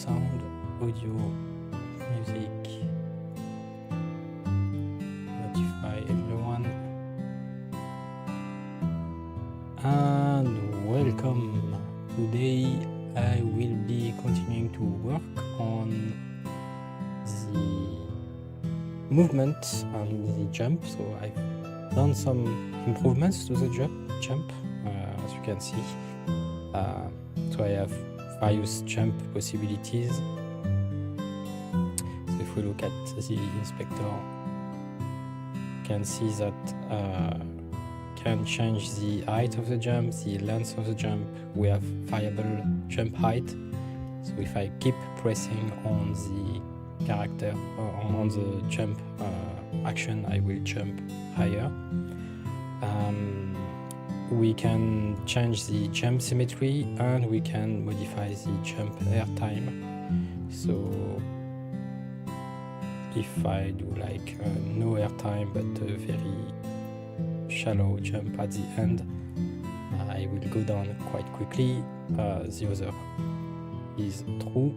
sound, audio, music, notify everyone, and welcome. Today I will be continuing to work on the movement and the jump. So I've done some improvements to the jump, as you can see. So I have various jump possibilities. So if we look at the inspector, you can see that can change the height of the jump, the length of the jump. We have variable jump height. So if I keep pressing on the character on the jump action, I will jump higher. We can change the jump symmetry and we can modify the jump air time. So if I do like no air time but a very shallow jump at the end, I will go down quite quickly. The other is true,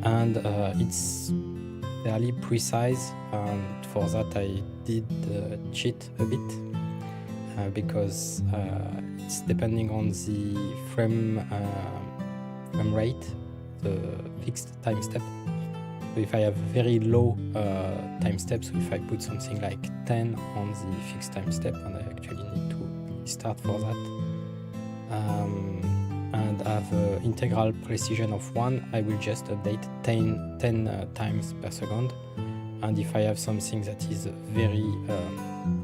and it's fairly precise, and for that I did cheat a bit. Because it's depending on the frame rate, the fixed time step. So if I have very low time steps, so if I put something like 10 on the fixed time step, and I actually need to start for that, and have an integral precision of 1, I will just update 10 times per second. And if I have something that is very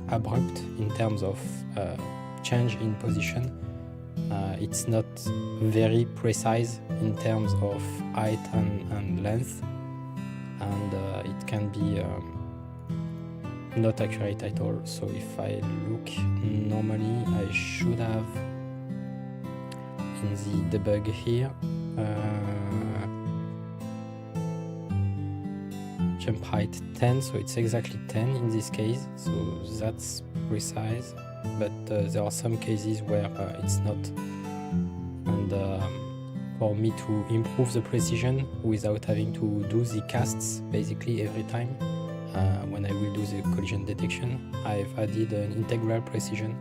abrupt in terms of change in position, it's not very precise in terms of height and length, and it can be not accurate at all. So if I look, normally I should have in the debug here jump height 10, so it's exactly 10 in this case, so that's precise. But there are some cases where it's not, and for me to improve the precision without having to do the casts basically every time when I will do the collision detection, I've added an integral precision.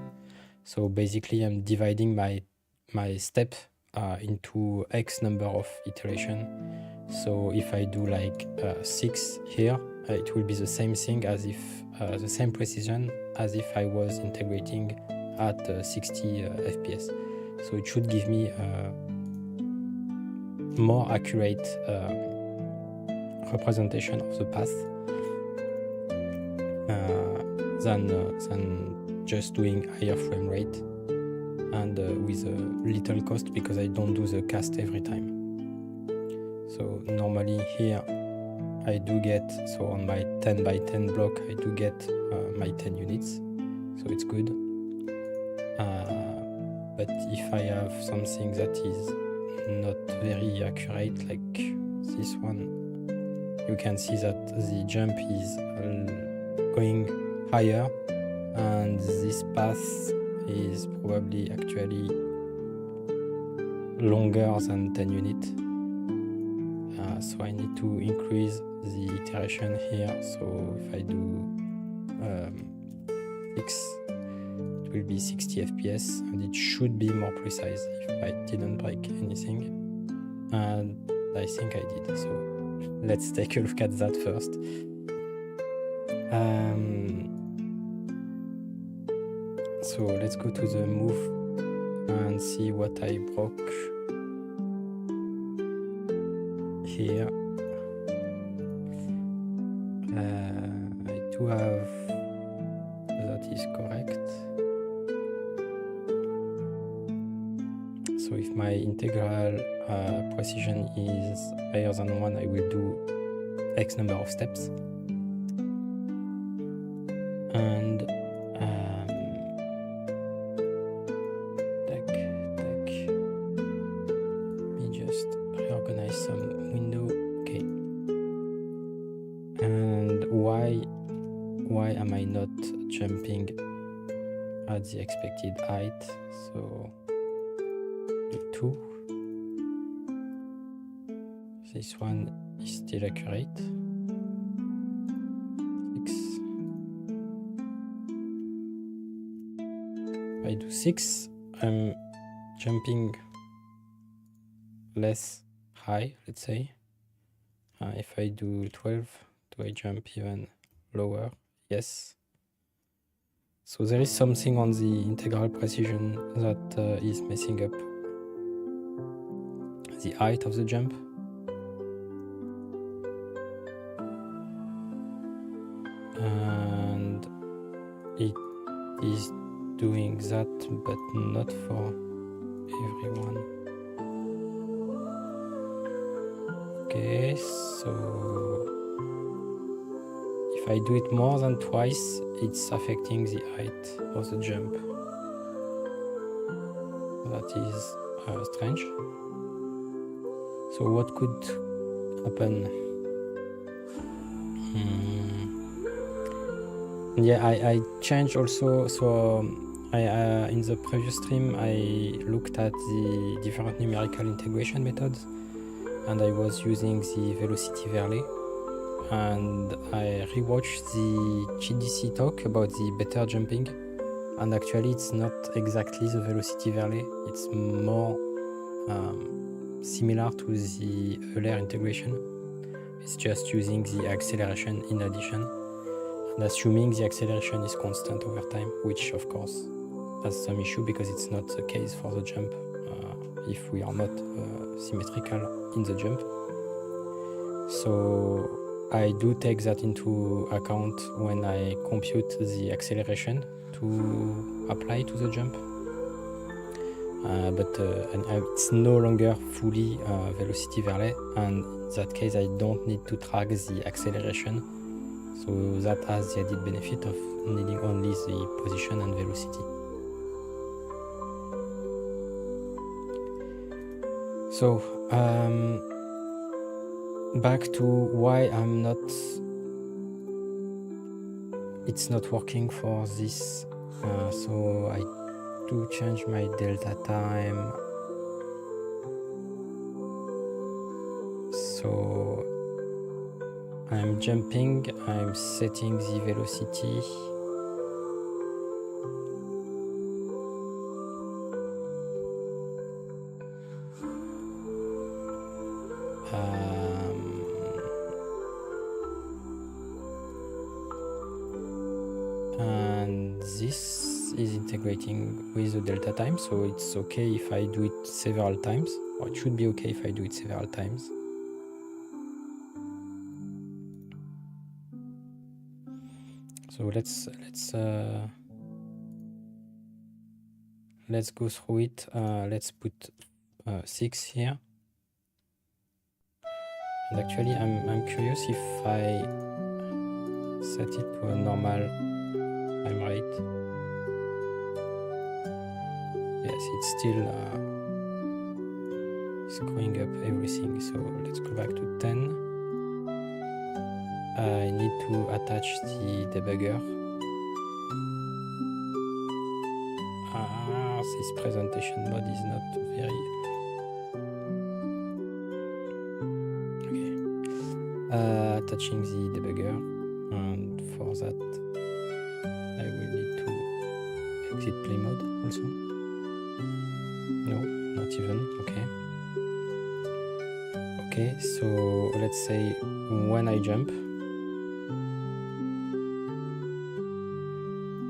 So basically I'm dividing my step into X number of iteration. So if I do like 6 here, it will be the same thing as if the same precision as if I was integrating at 60 FPS. So it should give me more accurate representation of the path than just doing higher frame rate and with a little cost, because I don't do the cast every time. So normally here I do get, so on my 10 by 10 block I do get my 10 units, so it's good. But if I have something that is not very accurate, like this one, you can see that the jump is going higher and this path is probably actually longer than 10 units. So I need to increase the iteration here. So if I do 6, it will be 60 FPS, and it should be more precise if I didn't break anything. And I think I did. So let's take a look at that first. So let's go to the move and see what I broke here. I do have, that is correct. So if my integral precision is higher than 1, I will do X number of steps. And let me just reorganize some window. Okay. And why am I not jumping at the expected height? So 2. This one is still accurate. 6. If I do 6, I'm jumping less high, let's say. If I do 12, do I jump even lower? Yes. So there is something on the integral precision that is messing up the height of the jump. And it is doing that, but not for everyone. Okay, so if I do it more than twice, it's affecting the height of the jump. That is strange. So what could happen? Yeah, I changed also. So in the previous stream, I looked at the different numerical integration methods, and I was using the velocity verlet. And I rewatched the GDC talk about the better jumping, and actually it's not exactly the velocity verlet. It's more similar to the Euler integration. It's just using the acceleration in addition, and assuming the acceleration is constant over time, which of course has some issue because it's not the case for the jump if we are not symmetrical in the jump. So I do take that into account when I compute the acceleration to apply to the jump. But it's no longer fully velocity verlet, and in that case I don't need to track the acceleration, so that has the added benefit of needing only the position and velocity. So back to why it's not working for this. So I do change my delta time. So I'm jumping, I'm setting the velocity. And this is integrating with the delta time, so it's okay if I do it several times, or it should be okay if I do it several times. So let's go through it. Let's put 6 here. And actually, I'm curious if I set it to a normal time rate. Yes, it's still screwing up everything. So let's go back to 10. I need to attach the debugger. This presentation mode is not very... Okay. Attaching the debugger, and for that I will need to exit play mode also. No, not even. Okay, so let's say when I jump,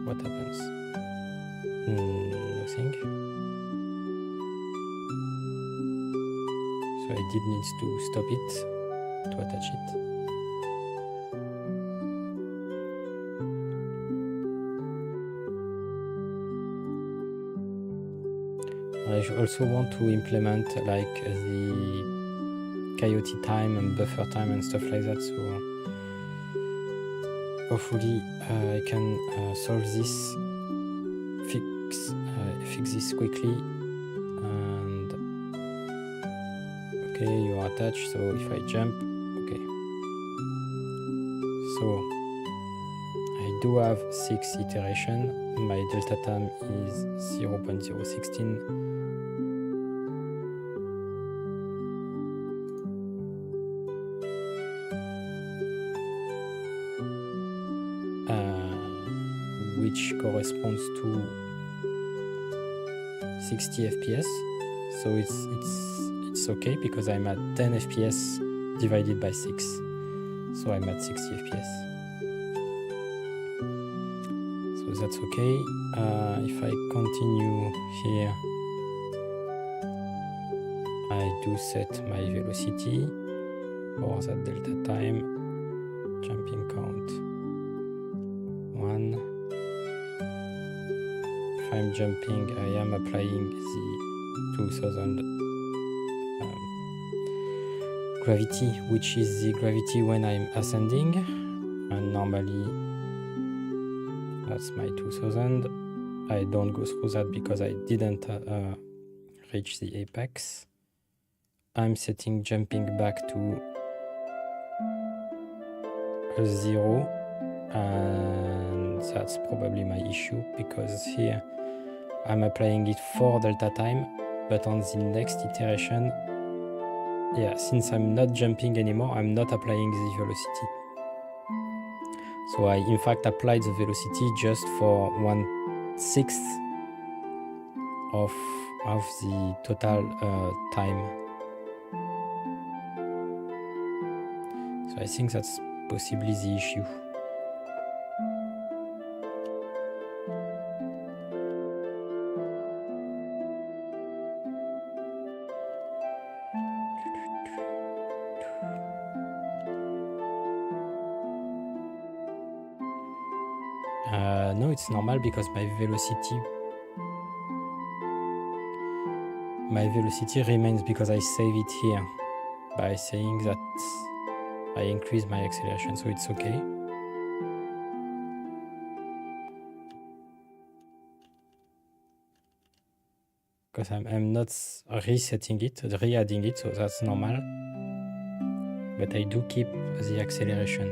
what happens? Nothing. So I did need to stop it to attach it. I also want to implement like the coyote time and buffer time and stuff like that, so hopefully I can solve this, fix this quickly. And okay, you are attached, so if I jump, okay, so I do have 6 iteration. My delta time is 0.016. which corresponds to 60 FPS. So it's okay because I'm at 10 FPS divided by 6. So I'm at 60 FPS. So that's okay. If I continue here, I do set my velocity for that delta time. Jumping count 1. If I'm jumping, I am applying the 2000 gravity, which is the gravity when I'm ascending, and normally that's my 2000. I don't go through that because I didn't reach the apex. I'm setting jumping back to 0, and that's probably my issue because here I'm applying it for delta time, but on the next iteration, yeah, since I'm not jumping anymore, I'm not applying the velocity. So I in fact applied the velocity just for 1/6 of the total time. So I think that's possibly the issue. No, it's normal because my velocity remains because I save it here by saying that I increase my acceleration, so it's okay. Because I'm not resetting it, re-adding it, so that's normal. But I do keep the acceleration,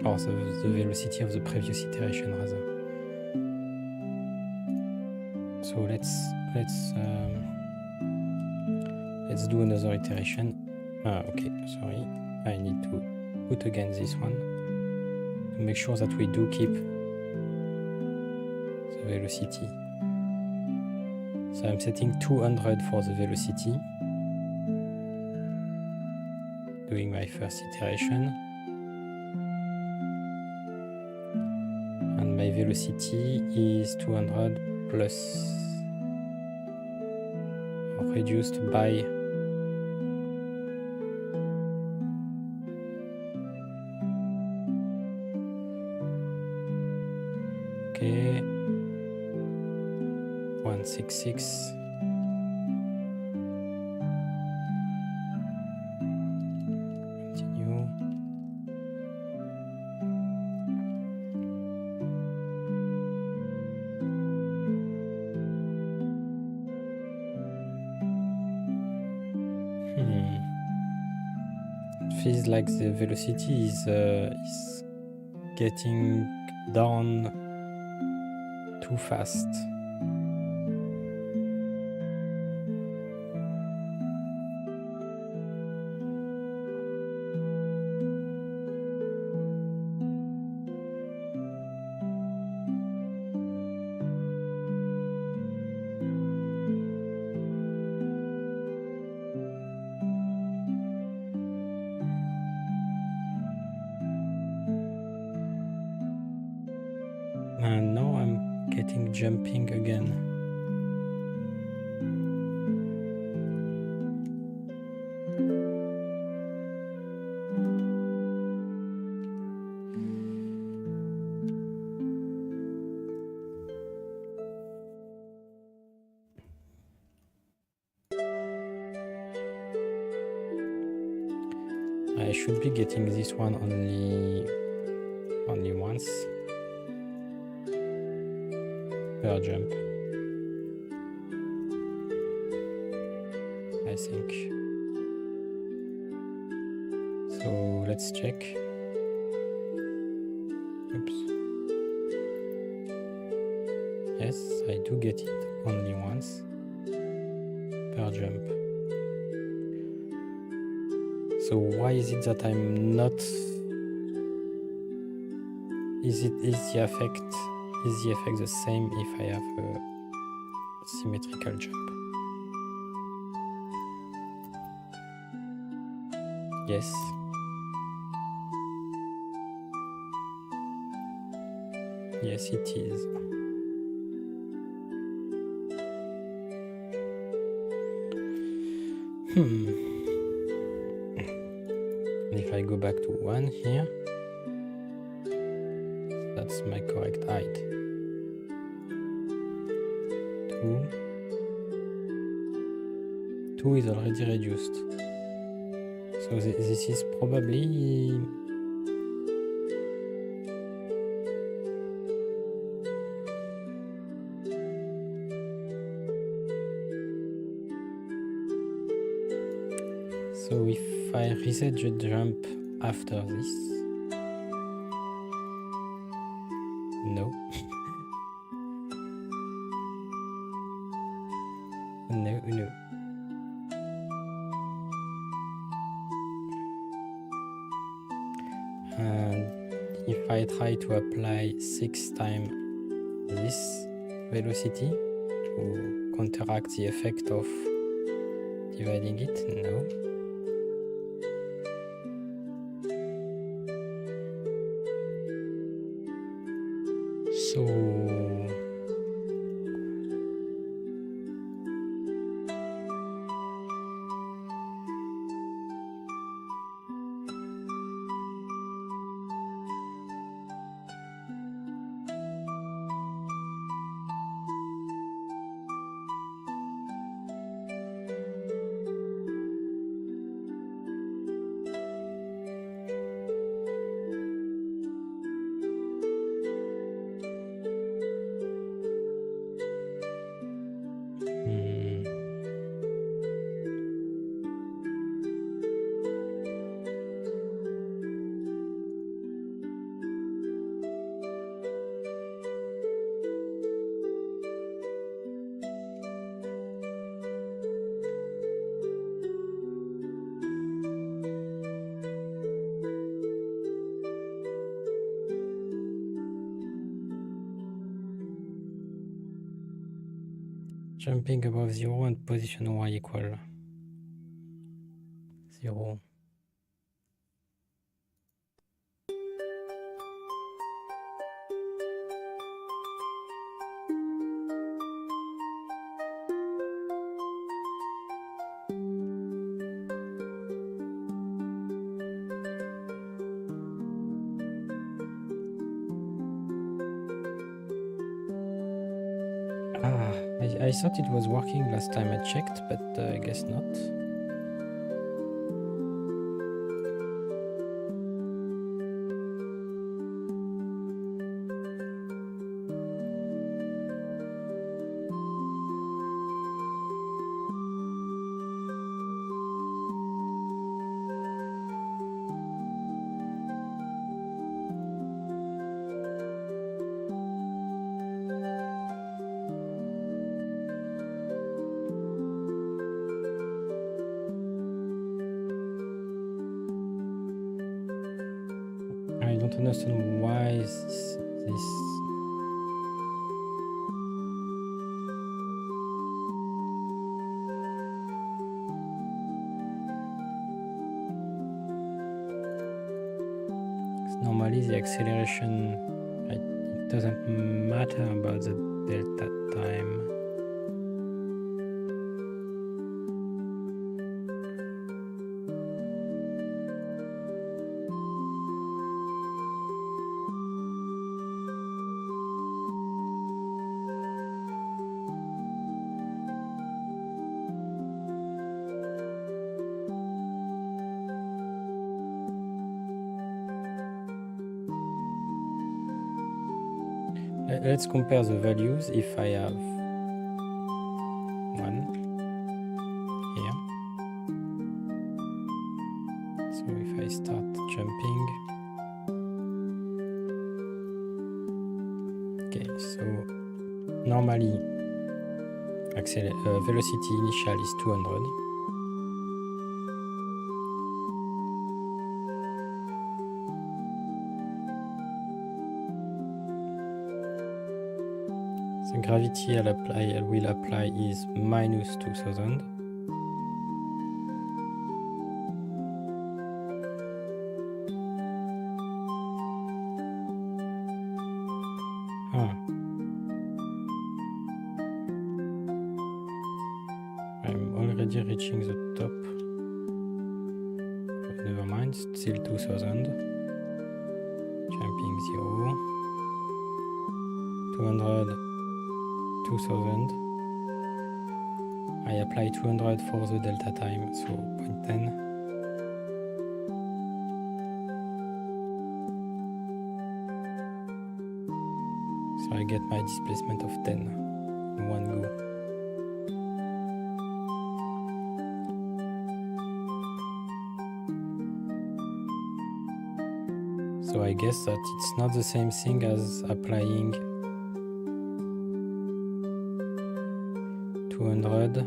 or the velocity of the previous iteration rather. So let's do another iteration. Okay, sorry, I need to put again this one to make sure that we do keep the velocity. So I'm setting 200 for the velocity, doing my first iteration, and my velocity is 200 plus or reduced by okay 166. Continue. It feels like the velocity is getting down too fast. And now I'm getting jumping again. I should be getting this one only once per jump, I think. So let's check. Oops. Yes, I do get it only once per jump. So why is it that I'm not... Is the effect Is the effect the same if I have a symmetrical jump? Yes. Yes, it is. If I go back to 1 here, that's my correct height. 2 is already reduced. So this is probably so if I reset the jump after this, no. No. And if I try to apply 6 times this velocity to counteract the effect of dividing it, no. So jumping above 0 and position y equal 0. I thought it was working last time I checked, but I guess not. I don't understand why this normally the acceleration, it doesn't matter about the delta time. Let's compare the values. If I have 1 here, so if I start jumping, okay, so normally velocity initial is 200. The gravity I will apply is minus 2000. I'm already reaching the top. But never mind, still 2000. Jumping 0. 200, 2000. I apply 200 for the delta time, so 0.10. So I get my displacement of 10 in one go. So I guess that it's not the same thing as applying 200.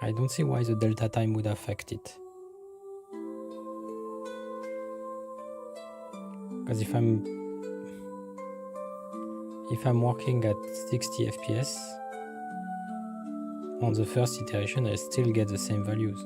I don't see why the delta time would affect it. Because if I'm working at 60 FPS, on the first iteration I still get the same values.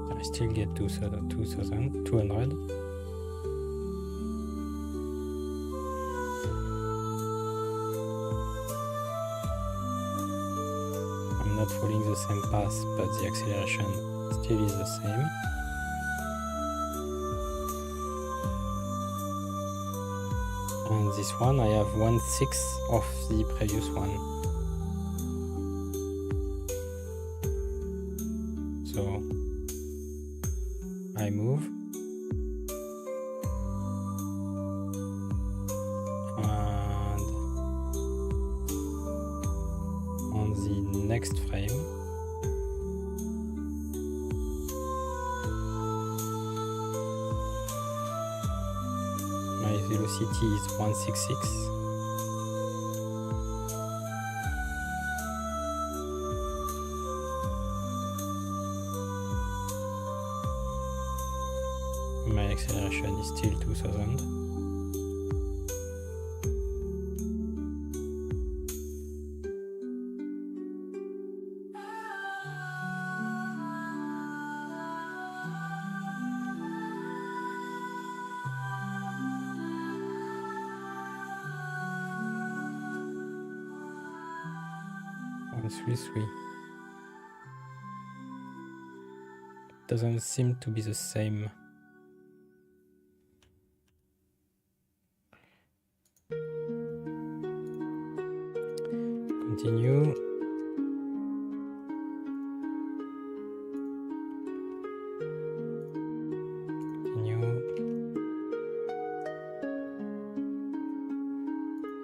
I still get 200. I'm not following the same path, but the acceleration still is the same. And this one I have 1/6 of the previous one. So I move, and on the next frame my velocity is 166. My acceleration is still 2000. Doesn't seem to be the same. Continue.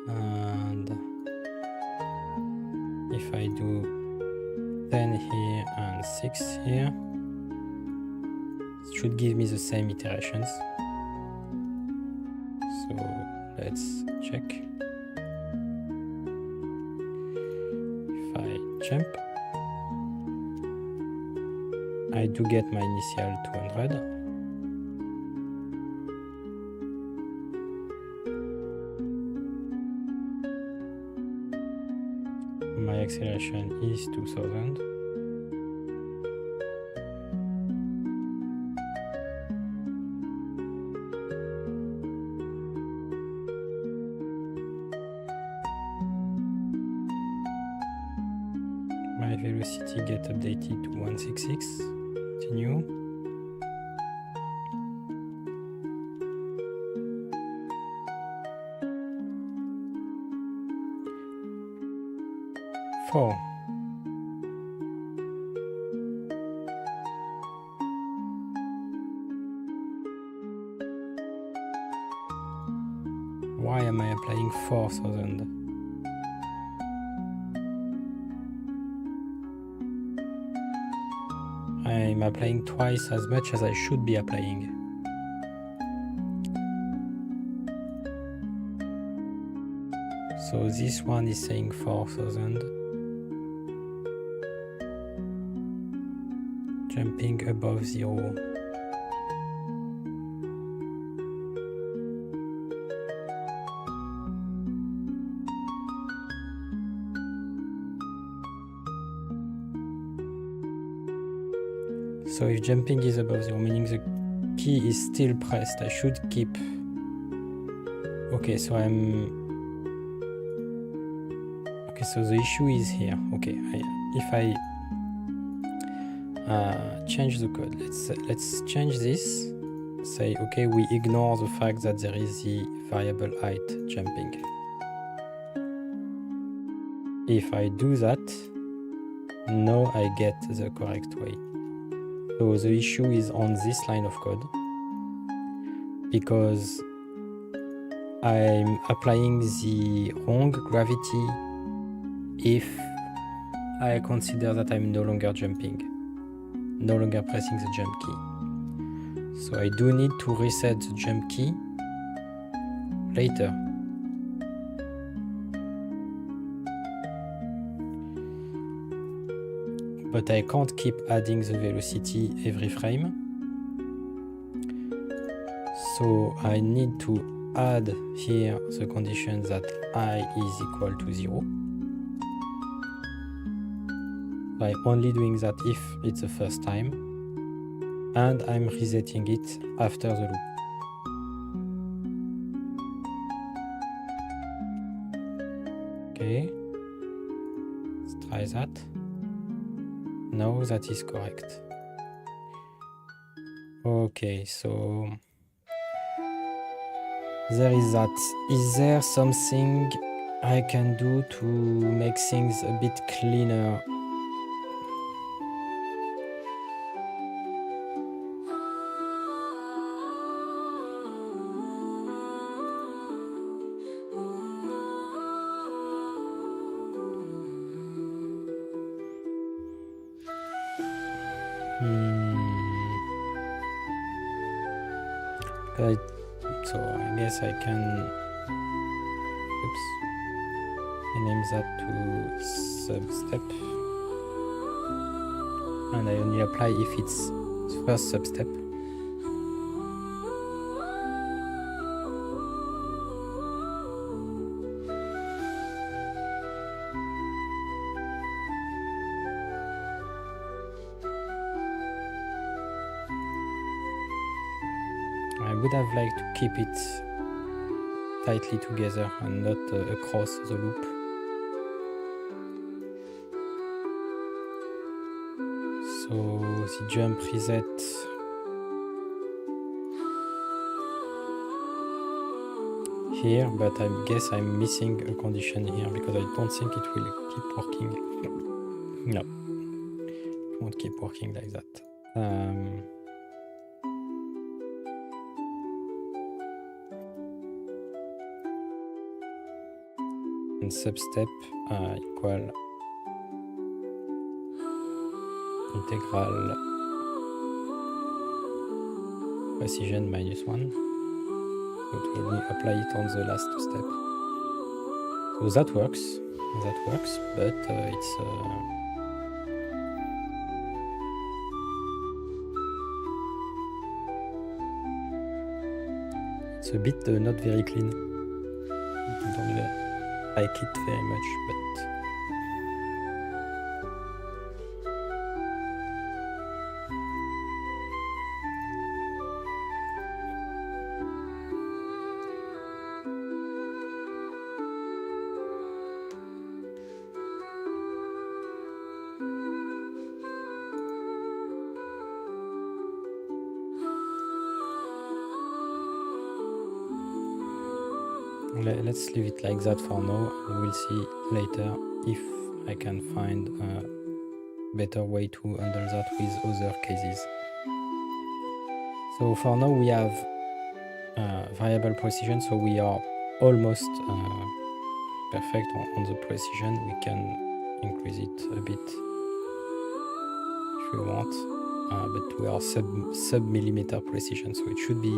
And if I do 10 here and 6 here, it should give me the same iterations. So let's check. If I jump, I do get my initial 200. My acceleration is 2000. My velocity get updated to 166. Continue. Four. Why am I applying 4,000? I'm applying twice as much as I should be applying. So this one is saying 4,000. Jumping above 0. So if jumping is above 0, meaning the key is still pressed, I should keep... Okay, so so the issue is here. Okay, if I change the code, let's change this. Say, okay, we ignore the fact that there is the variable height jumping. If I do that, now I get the correct way. So the issue is on this line of code, because I'm applying the wrong gravity if I consider that I'm no longer jumping, no longer pressing the jump key. So I do need to reset the jump key later. But I can't keep adding the velocity every frame. So I need to add here the condition that I is equal to 0. I'm only doing that if it's the first time, and I'm resetting it after the loop. Okay, let's try that. No, that is correct. Okay, so there is that. Is there something I can do to make things a bit cleaner? So I guess I can rename that to substep, and I only apply if it's the first substep. I would have liked to keep it tightly together and not across the loop. So the jump reset here, but I guess I'm missing a condition here because I don't think it will keep working. No, it won't keep working like that. And substep equal integral precision -1. So it will apply it on the last step. So that works, but it's a bit not very clean. I don't like it very much, but let's leave it like that for now. We'll see later if I can find a better way to handle that with other cases. So for now we have variable precision, so we are almost perfect on the precision. We can increase it a bit if we want, but we are sub millimeter precision, so it should be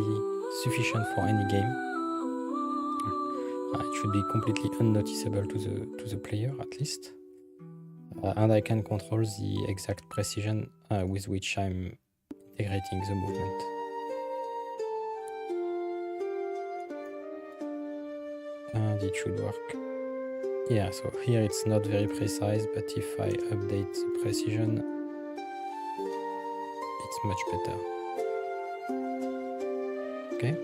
sufficient for any game. It should be completely unnoticeable to the player at least, and I can control the exact precision with which I'm integrating the movement. And it should work. Yeah, so here it's not very precise, but if I update the precision, it's much better. Okay.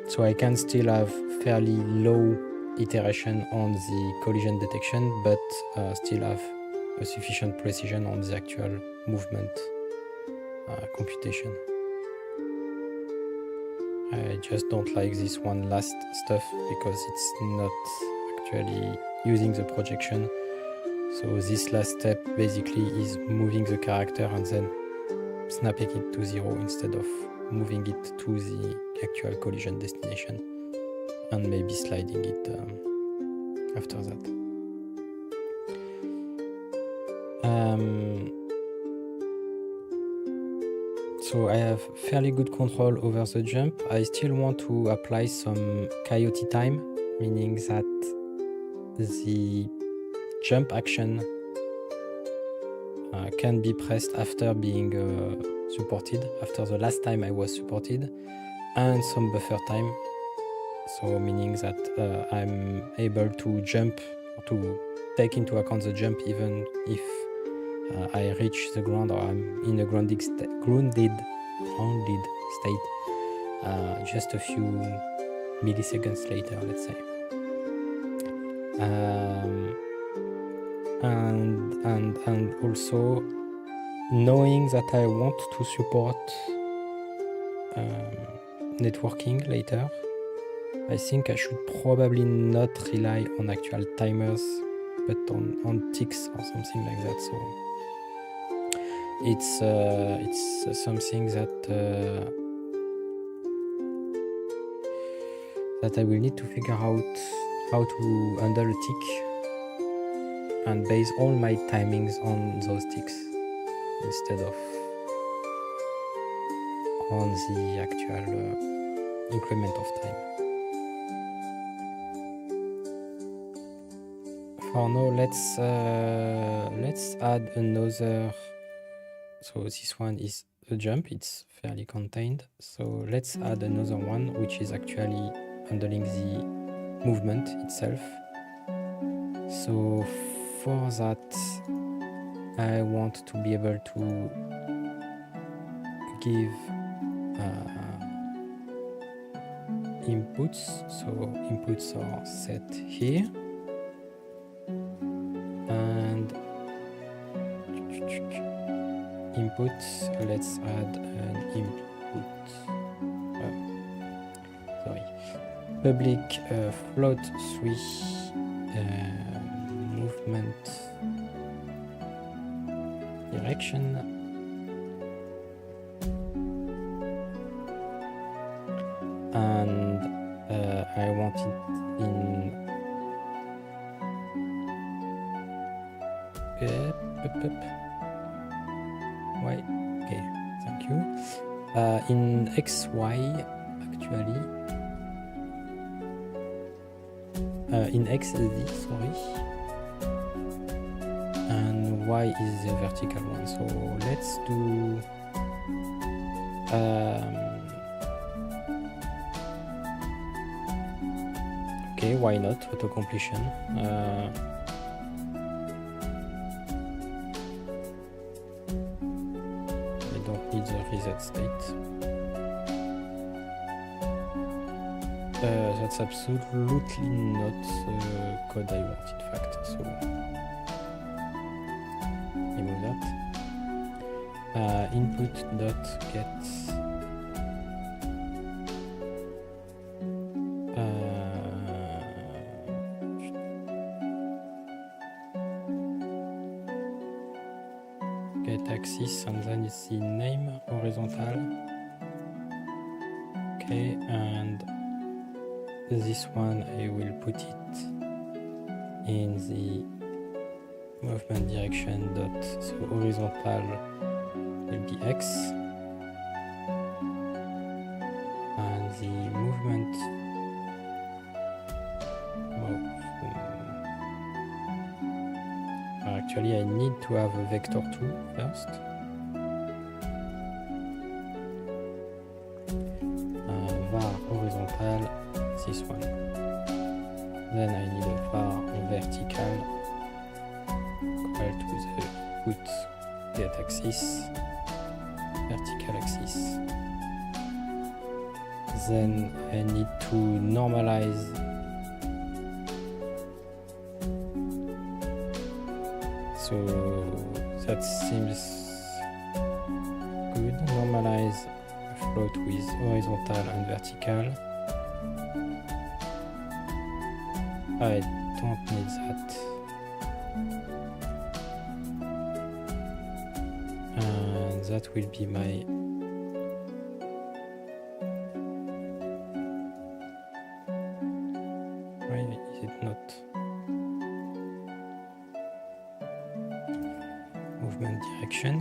So I can still have fairly low iteration on the collision detection, but still have a sufficient precision on the actual movement computation. I just don't like this one last stuff because it's not actually using the projection. So this last step basically is moving the character and then snapping it to 0 instead of moving it to the actual collision destination and maybe sliding it after that. So I have fairly good control over the jump. I still want to apply some coyote time, meaning that the jump action can be pressed after being supported, after the last time I was supported, and some buffer time. So meaning that I'm able to jump, or to take into account the jump even if I reach the ground or I'm in a grounded state just a few milliseconds later, let's say. And also knowing that I want to support networking later, I think I should probably not rely on actual timers, but on ticks or something like that. So it's something that I will need to figure out how to handle a tick and base all my timings on those ticks instead of on the actual increment of time. For now, let's add another. So this one is the jump, it's fairly contained. So let's add another one, which is actually handling the movement itself. So for that, I want to be able to give inputs. So inputs are set here. And inputs, let's add an input. Public float 3 movement direction. And I want it in Y. Okay, thank you. In XY actually. In XZ, sorry. And Y is the vertical one. So let's do okay, why not? Auto completion. I don't need the reset state. That's absolutely not the code I want, in fact. So remove that. Input dot get get axis, and then it's the name horizontal. Okay, and this one I will put it in the movement direction dot, so horizontal will be X, and the movement actually I need to have a vector 2 first. Var horizontal, this one. Then I need a var vertical equal to the put get axis, vertical axis. Then I need to normalize so that seems good. Normalize float with horizontal and vertical. I don't need that. And that will be my why is it not movement direction?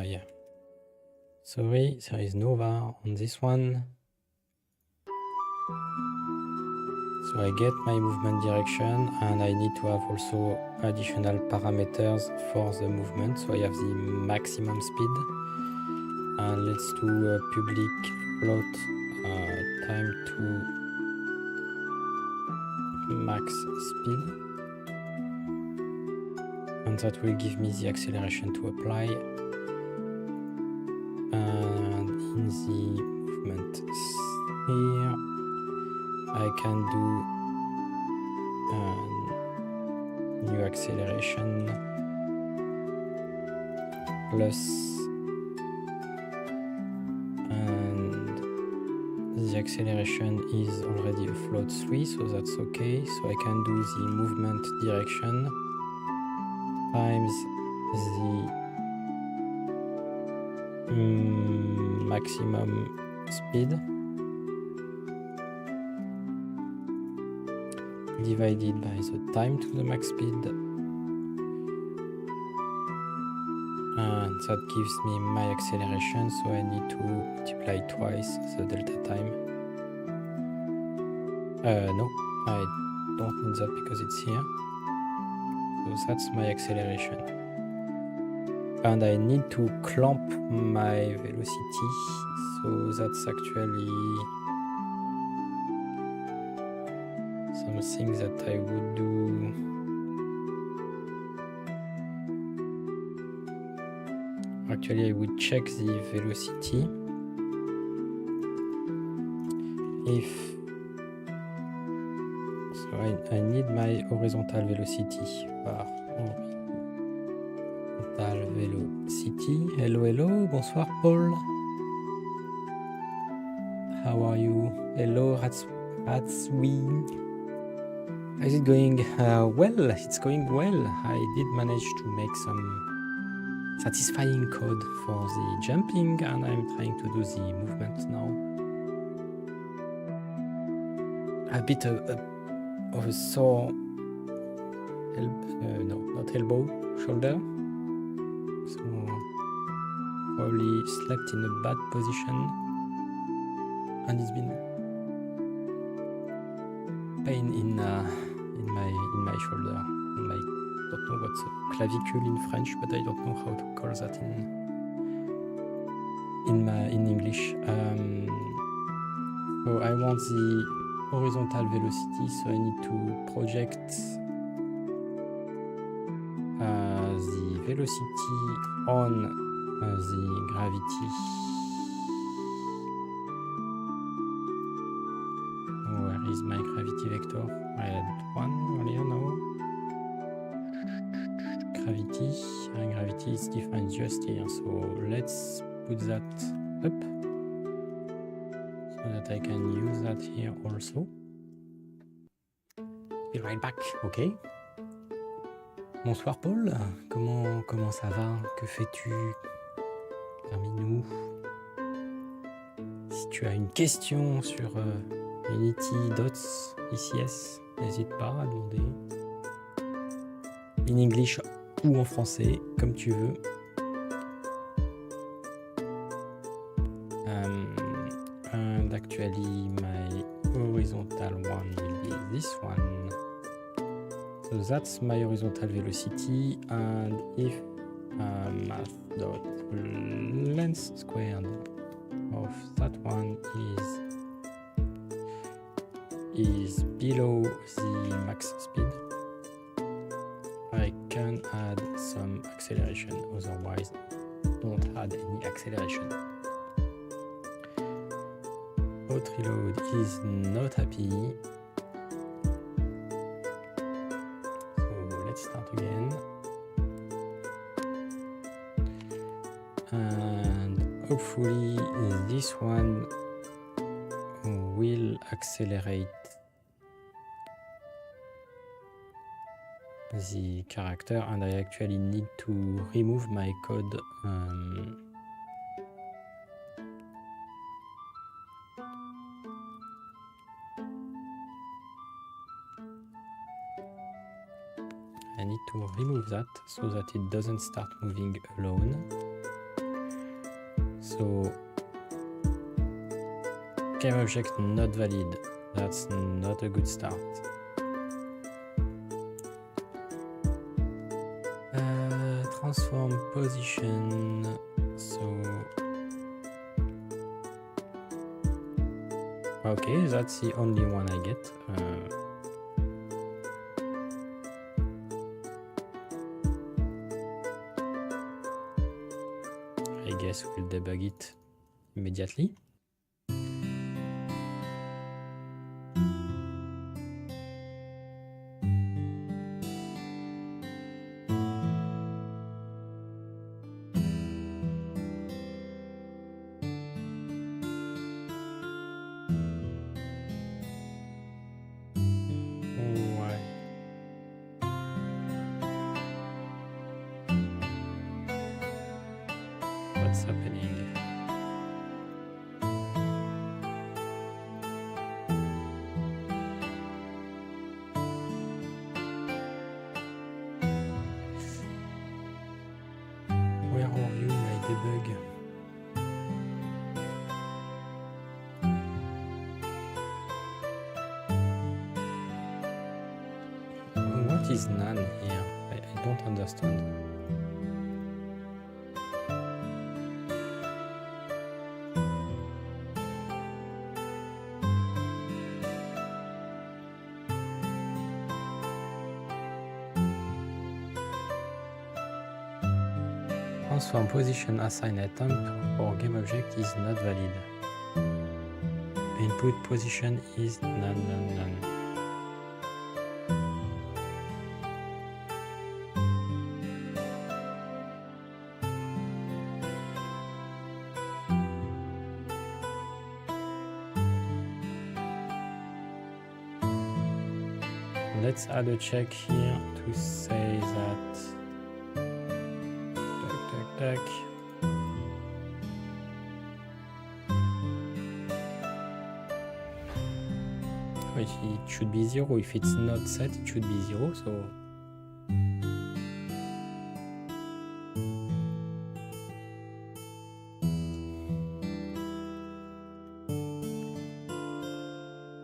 Yeah. Sorry, there is no var on this one. So I get my movement direction, and I need to have also additional parameters for the movement. So I have the maximum speed, and let's do a public float time to max speed, and that will give me the acceleration to apply. And in the movement here I can do new acceleration plus, and the acceleration is already a float 3, so that's okay. So I can do the movement direction times the maximum speed divided by the time to the max speed, and that gives me my acceleration. So I need to multiply twice the delta time. No, I don't need that because it's here. So that's my acceleration. And I need to clamp my velocity, so that's actually something that I would do. Actually, I would check the velocity. I need my horizontal velocity. Horizontal velocity. Hello, bonsoir Paul. How are you? Hello, Ratswing. Is it going well? It's going well. I did manage to make some satisfying code for the jumping, and I'm trying to do the movement now. A bit of a sore no, not elbow, shoulder. So probably slept in a bad position, and it's been pain in my shoulder. I don't know what's a clavicule in French, but I don't know how to call that in English. So I want the horizontal velocity, so I need to project the velocity on the gravity. Where is my gravity vector? I had one earlier now. Gravity is defined just here, so let's put that up so that I can use that here also. Be right back, okay? Bonsoir Paul, comment ça va? Que fais-tu parmi nous? Si tu as une question sur Unity ECS, n'hésite pas à demander. In English ou en français, comme tu veux. And actually my horizontal one will be this one. So that's my horizontal velocity, and if math dot length squared of that one is below the max speed, I can add some acceleration, otherwise don't add any acceleration. Hot reload is not happy. So let's start again. And hopefully this one will accelerate the character, and I actually need to remove my code I need to remove that so that it doesn't start moving alone. So game object not valid. That's not a good start. Transform position. So okay, that's the only one I get. I guess we'll debug it immediately. What's happening? Where are you, my debug? What is none here? I don't understand. Transform position assign item for game object is not valid. Input position is none. Let's add a check here to say that Wait, it should be 0. If it's not set, it should be 0, so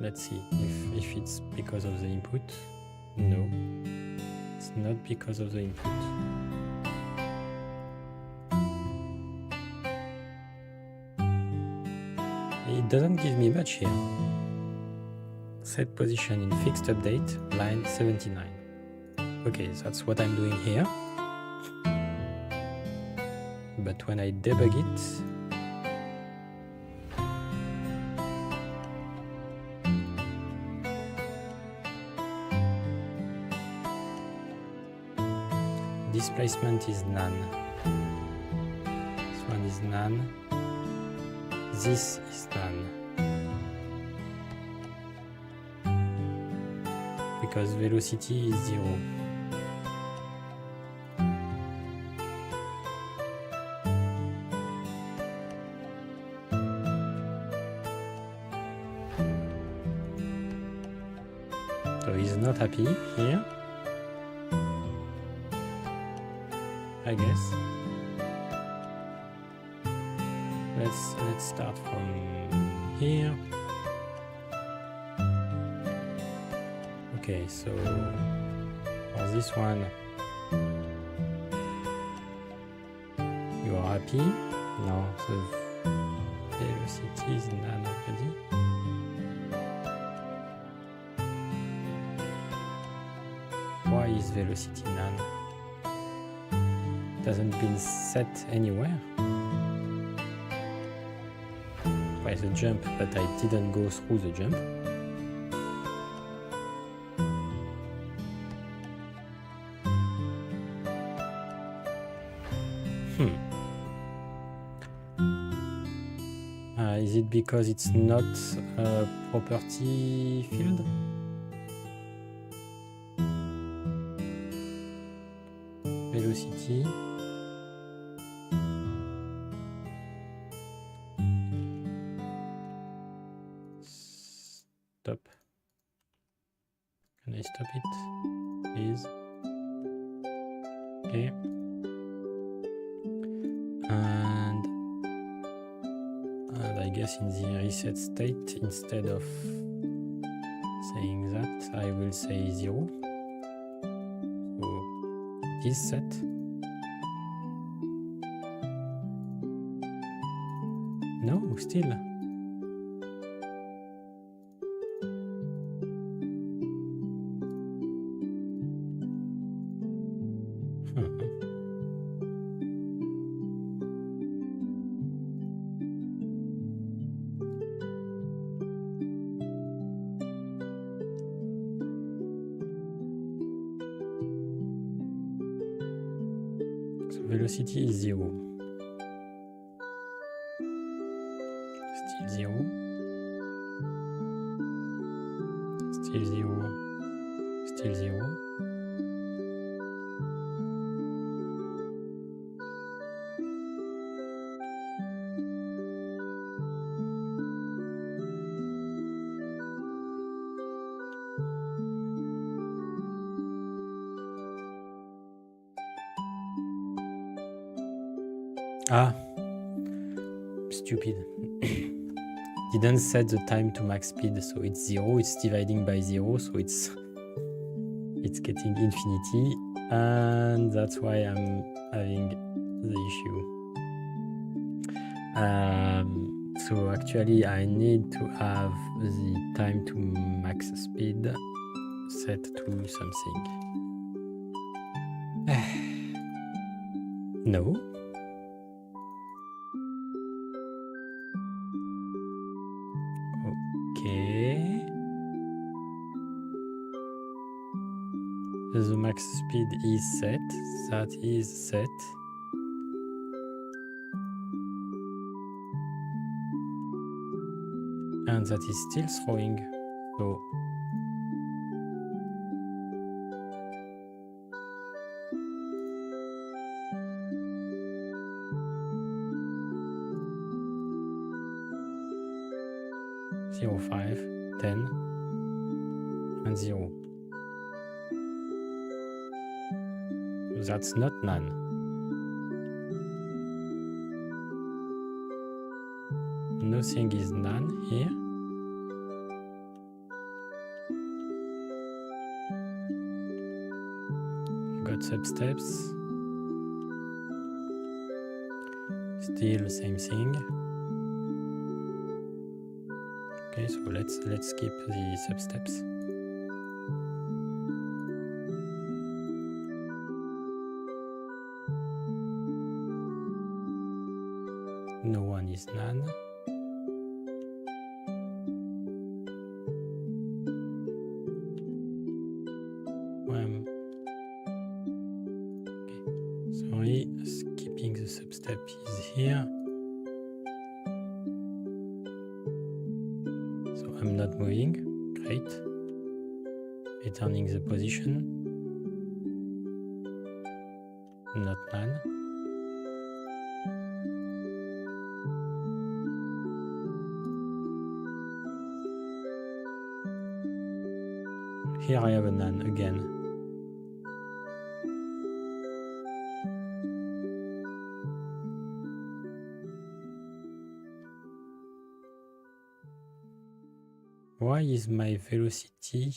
let's see if it's because of the input. No, it's not because of the input. It doesn't give me much here. Set position in fixed update, line 79. Okay, that's what I'm doing here. But when I debug it, displacement is none. This one is none. This is none. Because velocity is 0. So he's not happy here, I guess. Let's start from here. Okay, so for this one, you are happy. No, the velocity is none already. Why is velocity none? It hasn't been set anywhere. By the jump, but I didn't go through the jump. Is it because it's not a property field? Velocity. Stop. Can I stop it, please? Okay. And I guess in the reset state, instead of saying that, I will say 0. So it is set. No, still. Velocity is 0. Still 0. Still 0. Still 0. Ah, stupid. Didn't set the time to max speed, so it's 0. It's dividing by 0, so it's getting infinity, and that's why I'm having the issue. So actually, I need to have the time to max speed set to something. No. Okay. The max speed is set. That is set. And that is still throwing. So zero, 5, 10, and 0. That's not none. Nothing is none here. Got substeps. Still the same thing. Okay, so let's skip the substeps. No one is none. Okay, sorry, skipping the substep is here. So I'm not moving. Great. Returning the position. Not none. here I have a none again. Why is my velocity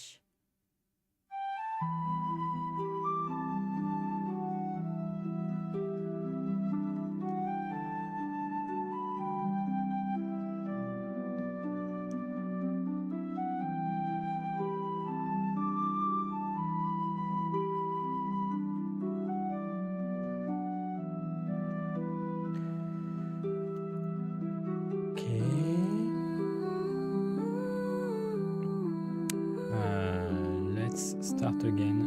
start again.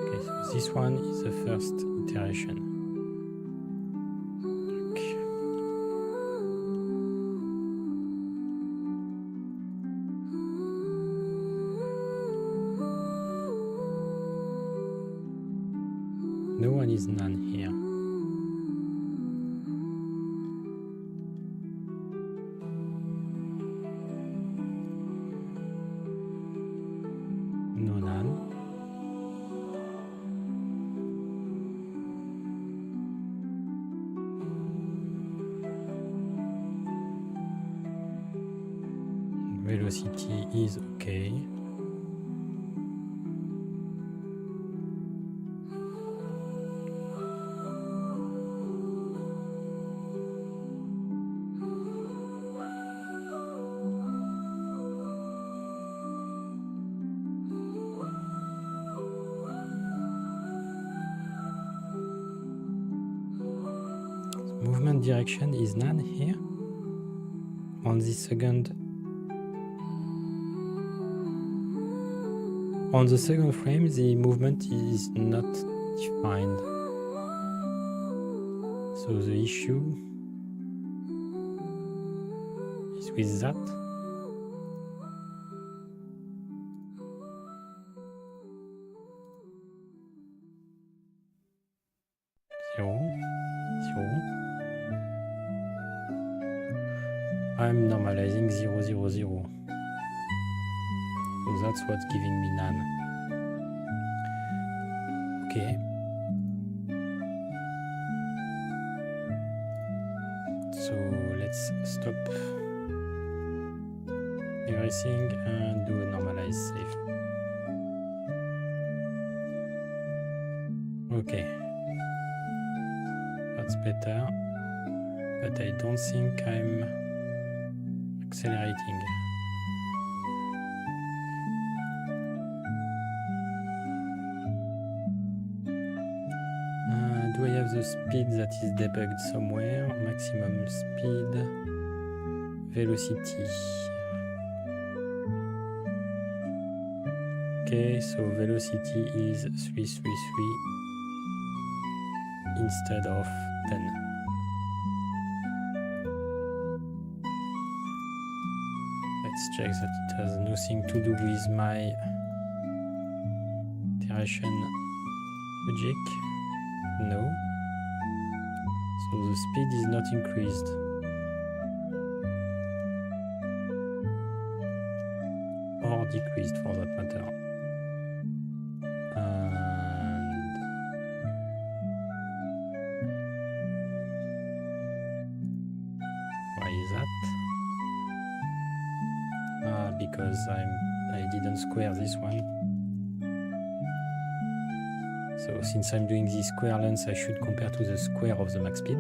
Okay, so this one is the first iteration. No one is none here. No none. Velocity is okay. Movement direction is none here. On the second frame, the movement is not defined. So the issue is with that. I'm normalizing 0, 0, 0. So that's what's giving me none. Okay. So let's stop everything and do a normalize save. Okay. That's better. But I don't think I'm accelerating. Do I have the speed that is debugged somewhere? Maximum speed, velocity. Okay, so velocity is 333 instead of 10. Let's check that it has nothing to do with my iteration logic. No. So the speed is not increased. Or decreased for that matter. And why is that? Because I didn't square this one. So since I'm doing the square length, I should compare to the square of the max speed.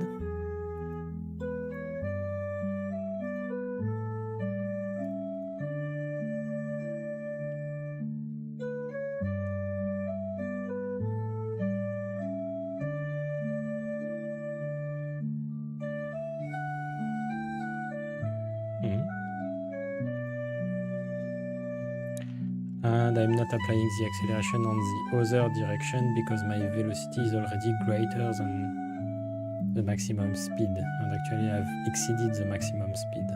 And I'm not applying the acceleration on the other direction because my velocity is already greater than the maximum speed, and actually I've exceeded the maximum speed.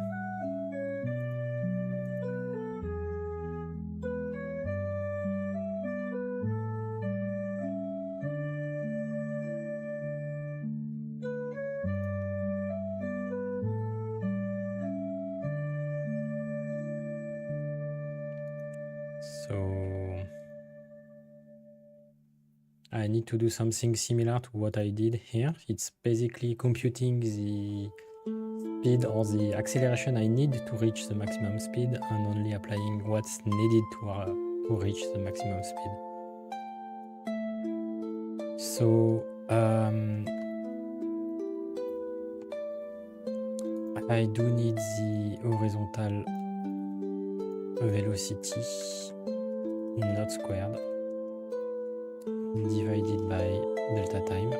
So I need to do something similar to what I did here. It's basically computing the speed or the acceleration I need to reach the maximum speed and only applying what's needed to reach the maximum speed. So I do need the horizontal velocity, not squared, divided by delta time,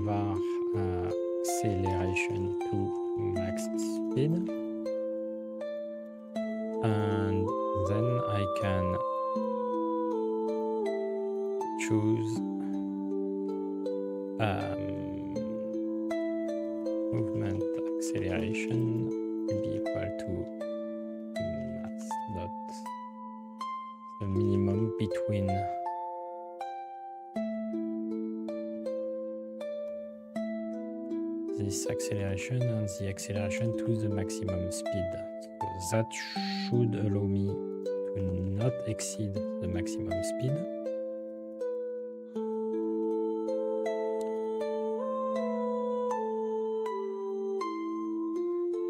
var acceleration to max speed, and then I can choose movement acceleration will be equal to max dot the minimum between this acceleration and the acceleration to the maximum speed. So that should allow me to not exceed the maximum speed.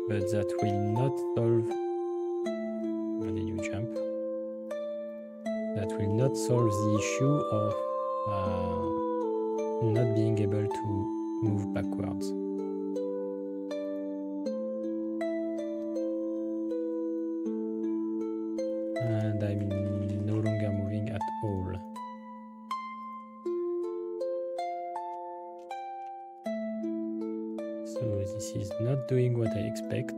But that will not solve, where did you jump? That will not solve the issue of not being able to move backwards. And I'm no longer moving at all. So this is not doing what I expect.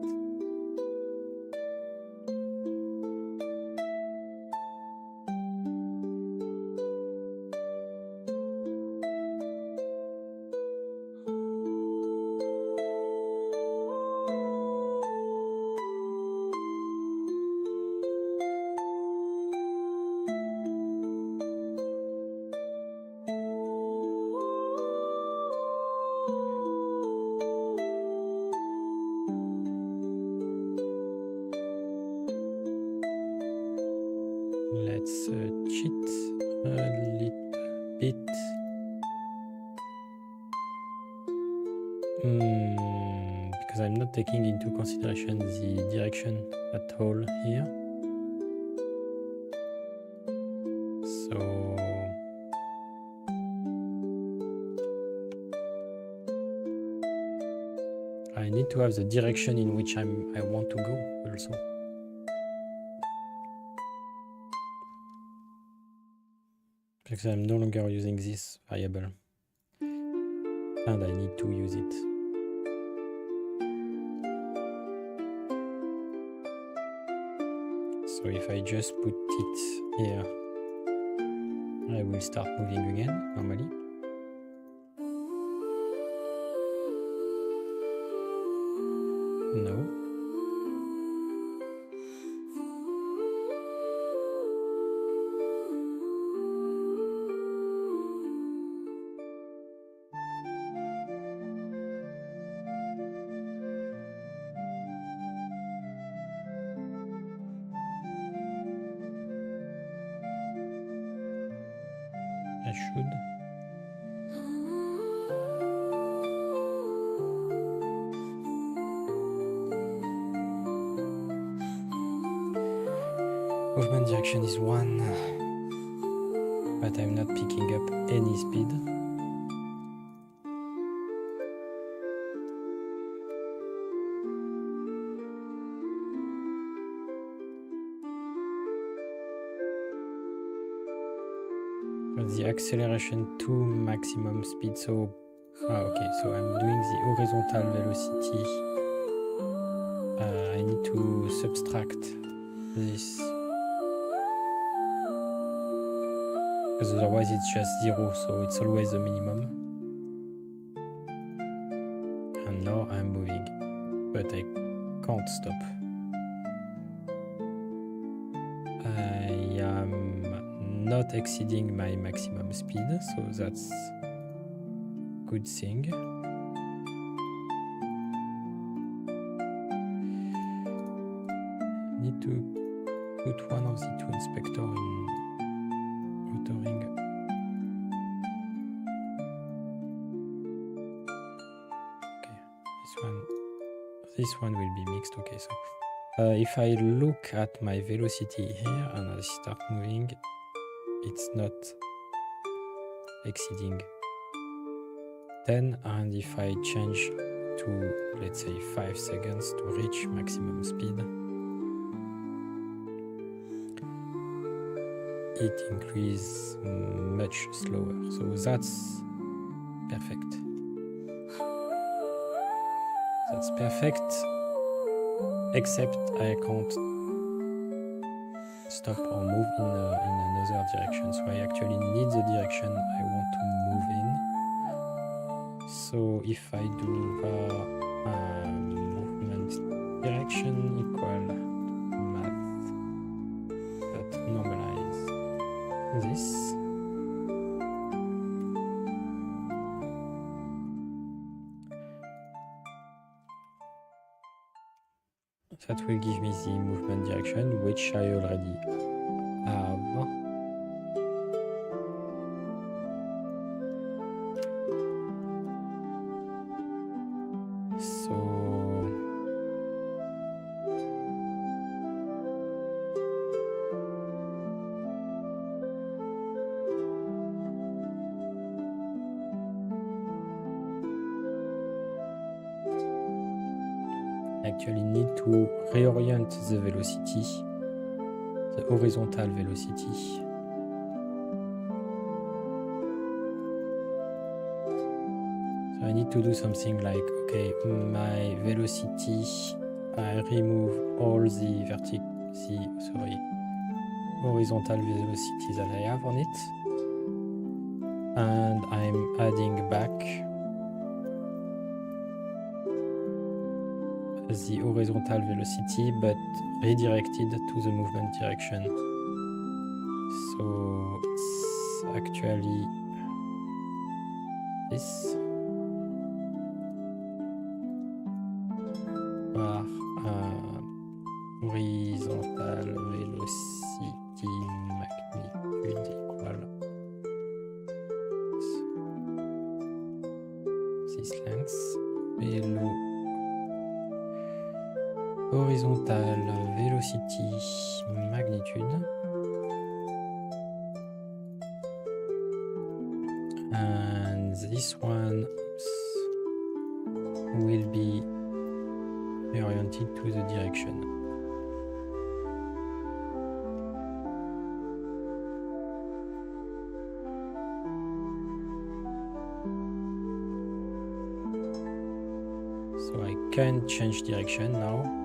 Let's cheat a little bit. Because I'm not taking into consideration the direction at all here. So I need to have the direction in which I want to go also. Because I'm no longer using this variable and I need to use it. So if I just put it here, I will start moving again normally. No. I should. Movement direction is 1, but I'm not picking up any speed. The acceleration to maximum speed, so okay, so I'm doing the horizontal velocity. I need to subtract this, because otherwise it's just 0, so it's always the minimum. And now I'm moving, but I can't stop. I am not exceeding my maximum speed, so that's a good thing. Need to put one of the two inspector in authoring. Okay, this one will be mixed. Okay, so if I look at my velocity here and I start moving, it's not exceeding 10, and if I change to, let's say, 5 seconds to reach maximum speed, it increases much slower. So that's perfect. That's perfect, except I can't stop or move in another direction. So I actually need the direction I want to move in. So if I do movement direction equal math that normalize this, that will give me the movement direction, which I already have. Actually need to reorient the velocity, the horizontal velocity. So I need to do something like, okay, my velocity, I remove all the horizontal velocity that I have on it, and I'm adding back the horizontal velocity, but redirected to the movement direction. So it's actually this, where horizontal velocity magnitude equal this length below horizontal velocity magnitude, and this one will be reoriented to the direction. So I can change direction now.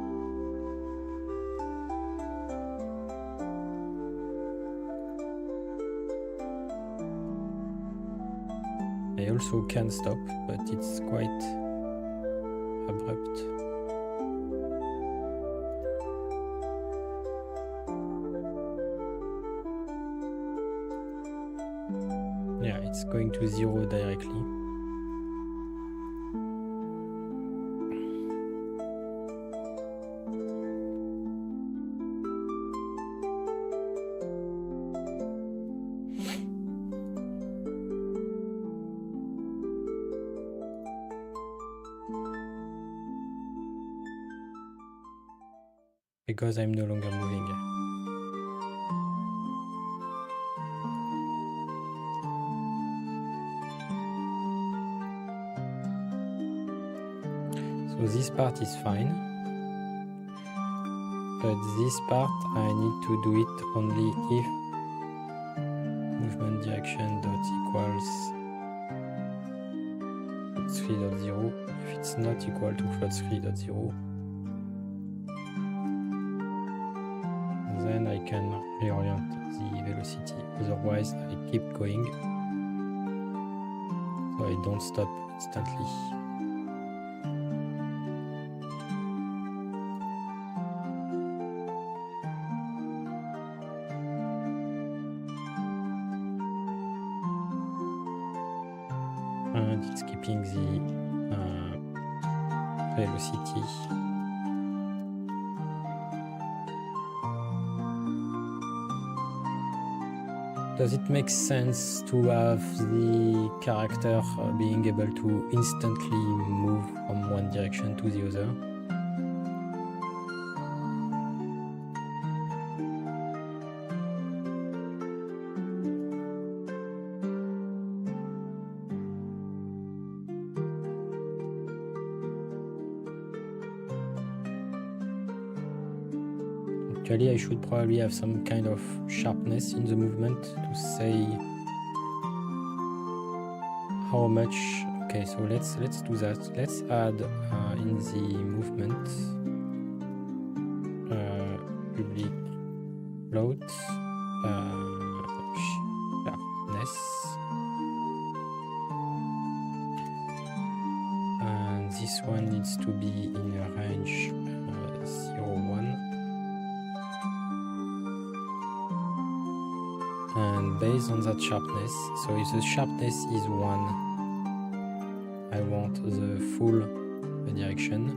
I also can stop, but it's quite abrupt. Yeah, it's going to 0 directly. Because I'm no longer moving. So this part is fine, but this part I need to do it only if movement direction dot equals 3.0. If it's not equal to float 3.0, then I can reorient the velocity. Otherwise, I keep going, so I don't stop instantly. And it's keeping the velocity Does it make sense to have the character being able to instantly move from one direction to the other? Actually, I should probably have some kind of sharpness in the movement to say how much. Okay, so let's do that. Let's add in the movement public float sharpness, and this one needs to be in a range 0, 1. And based on that sharpness, so if the sharpness is 1, I want the full direction,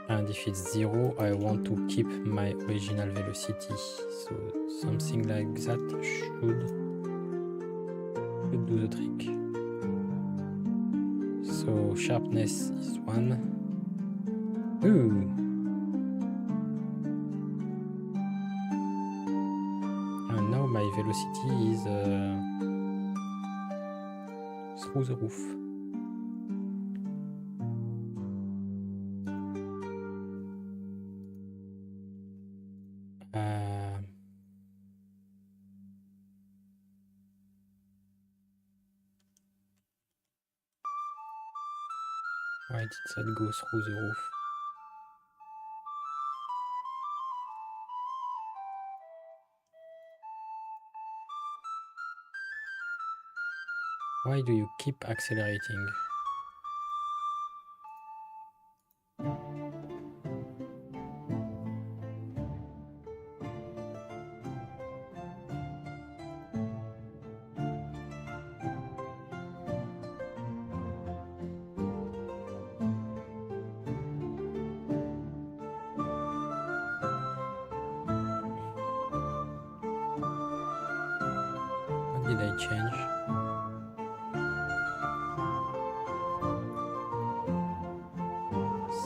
and if it's 0, I want to keep my original velocity. So something like that should do the trick. So sharpness is 1. Ooh! My velocity is through the roof. Why did that go through the roof? Why do you keep accelerating? What did I change?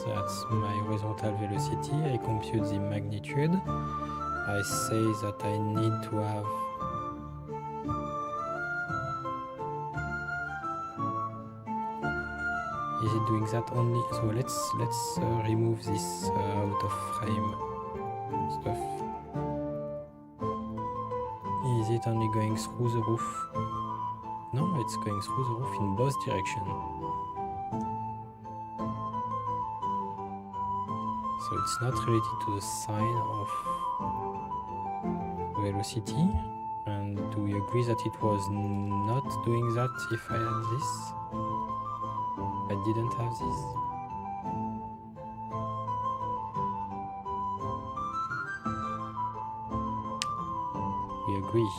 That's my horizontal velocity. I compute the magnitude. I say that I need to have is it doing that only? So let's remove this out of frame stuff. Is it only going through the roof? No, it's going through the roof in both directions. So it's not related to the sign of velocity. And do we agree that it was not doing that if I had this? I didn't have this. We agree.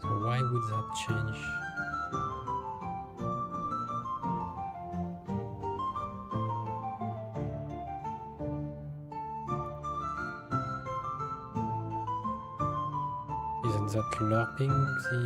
So why would that change? Isn't that LARPing the...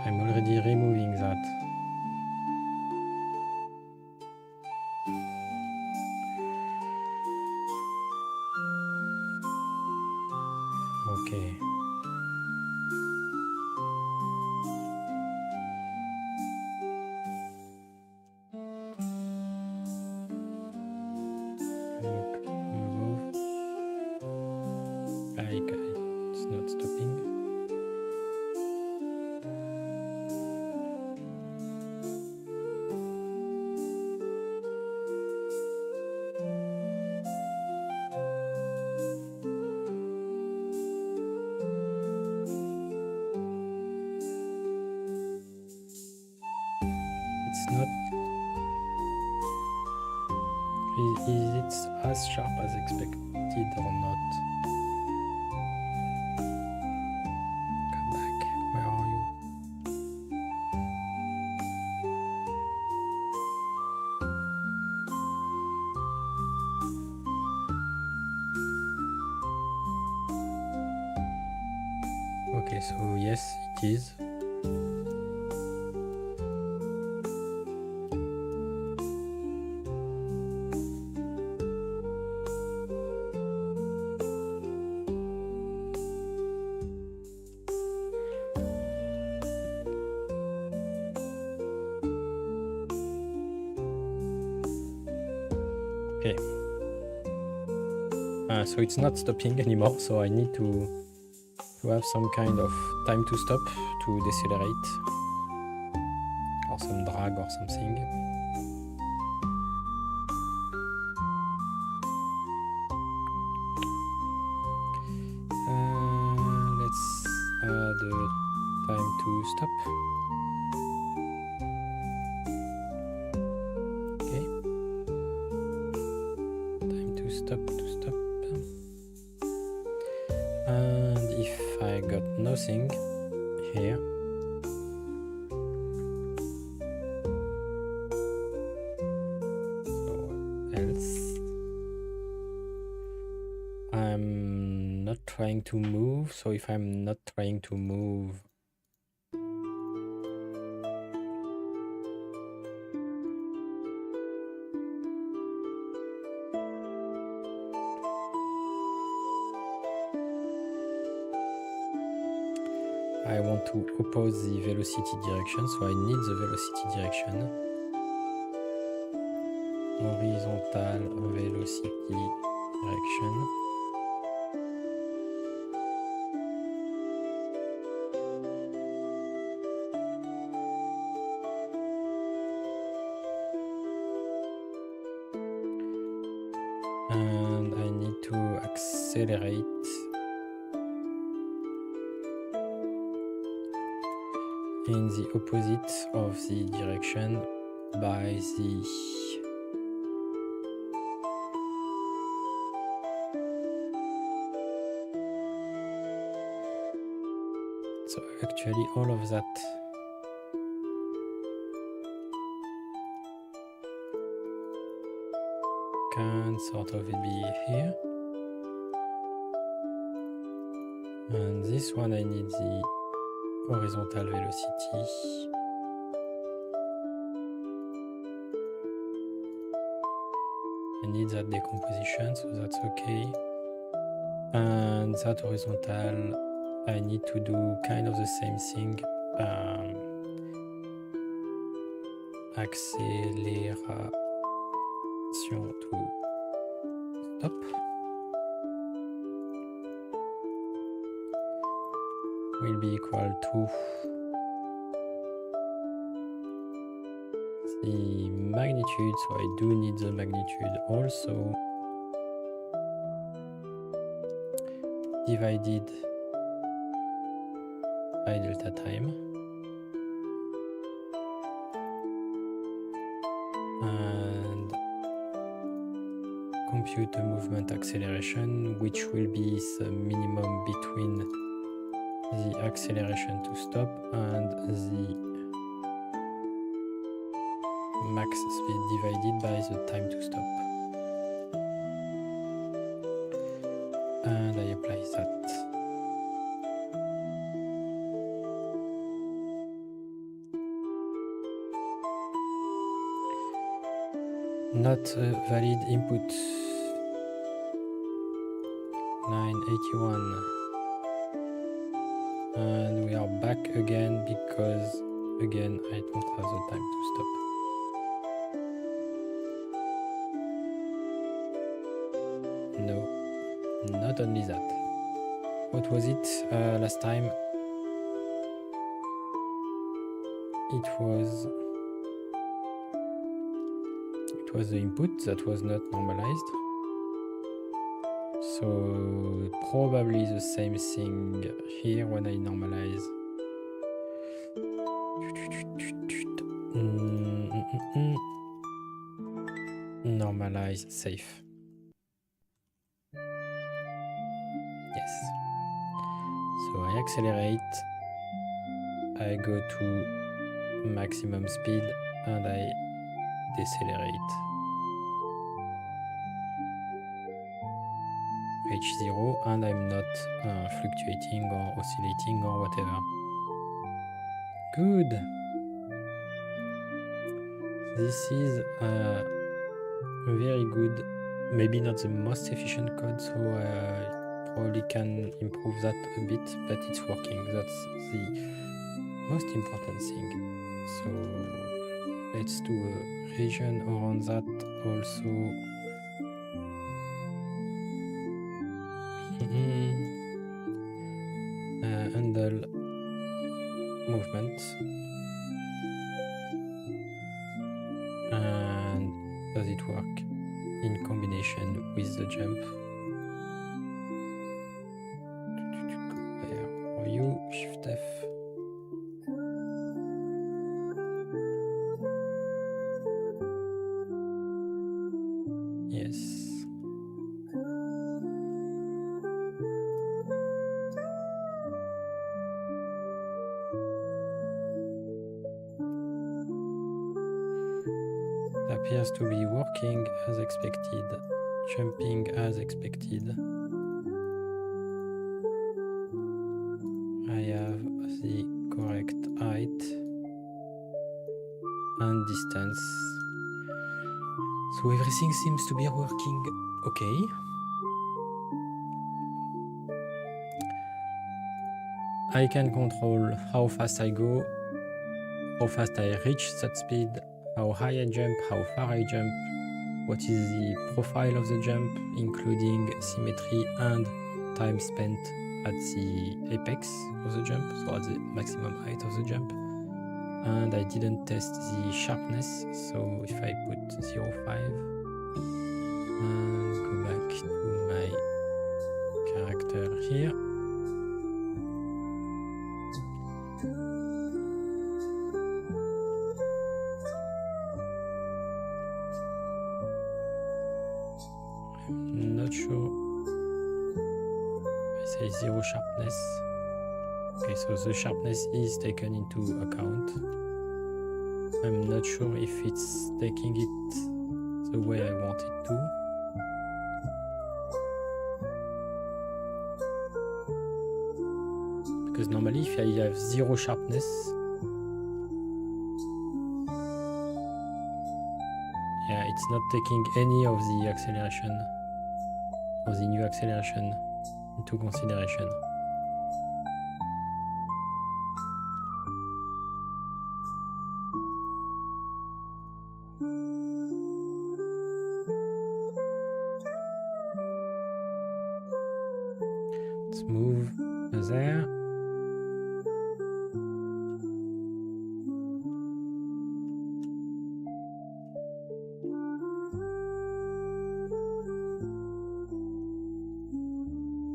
I'm already removing that. Okay. like it's not stopping. It's not. Is it as sharp as expected or not? Come back. Where are you? Okay, so yes, it is. Okay. So it's not stopping anymore, so I need to have some kind of time to stop to decelerate, or some drag or something. Let's add a time to stop. Okay. Time to stop, And if I got nothing here, so else I'm not trying to move. So if I'm not trying to move, I want to oppose the velocity direction, so I need the velocity direction. Horizontal velocity direction. And I need to accelerate in the opposite of the direction by the so actually all of that can sort of be here, and this one I need the horizontal velocity. I need that decomposition, so that's okay. And that horizontal, I need to do kind of the same thing. Accélération to stop. Will be equal to the magnitude, so I do need the magnitude also, divided by delta time, and compute a movement acceleration, which will be the minimum between the acceleration to stop and the max speed divided by the time to stop. And I apply that. Not a valid input. 981. And we are back again because again I don't have the time to stop. No, not only that. What was it last time? It was the input that was not normalized. So probably the same thing here when I normalize. Normalize safe. Yes. So I accelerate, I go to maximum speed and I decelerate. Reach 0 and I'm not fluctuating or oscillating or whatever. Good. This is very good. Maybe not the most efficient code, so I probably can improve that a bit, but it's working. That's the most important thing. So let's do a region around that also. Handle movement. And does it work in combination with the jump? Where are you? Shift F. Yes. It appears to be working as expected, jumping as expected. I have the correct height and distance. So everything seems to be working okay. I can control how fast I go, how fast I reach that speed, how high I jump, how far I jump, what is the profile of the jump, including symmetry and time spent at the apex of the jump, so at the maximum height of the jump. And I didn't test the sharpness, so if I put 0.5 and go back to my character here, I'm not sure. I say 0 sharpness. Okay, so the sharpness is taken into account. I'm not sure if it's taking it the way I want it to. Because normally if I have 0 sharpness, yeah, it's not taking any of the acceleration or the new acceleration into consideration. Let's move there.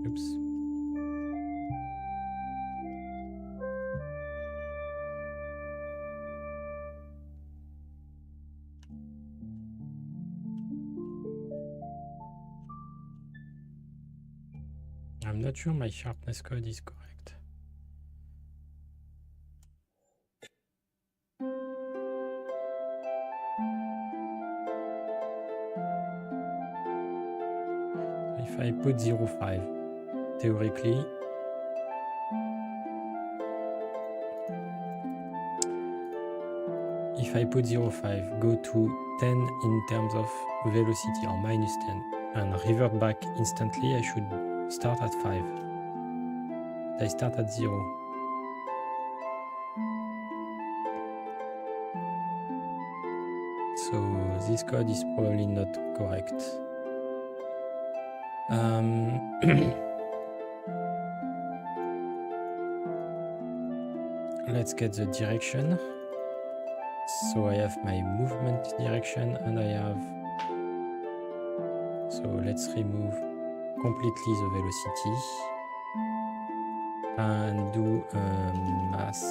Oops. I'm not sure my sharpness code is correct. If I put 0.5, theoretically, if I put 0.5, go to 10 in terms of velocity or minus 10 and revert back instantly, I should start at 5. I start at 0. So this code is probably not correct. let's get the direction. So I have my movement direction and I have, so let's remove completely the velocity and do a mass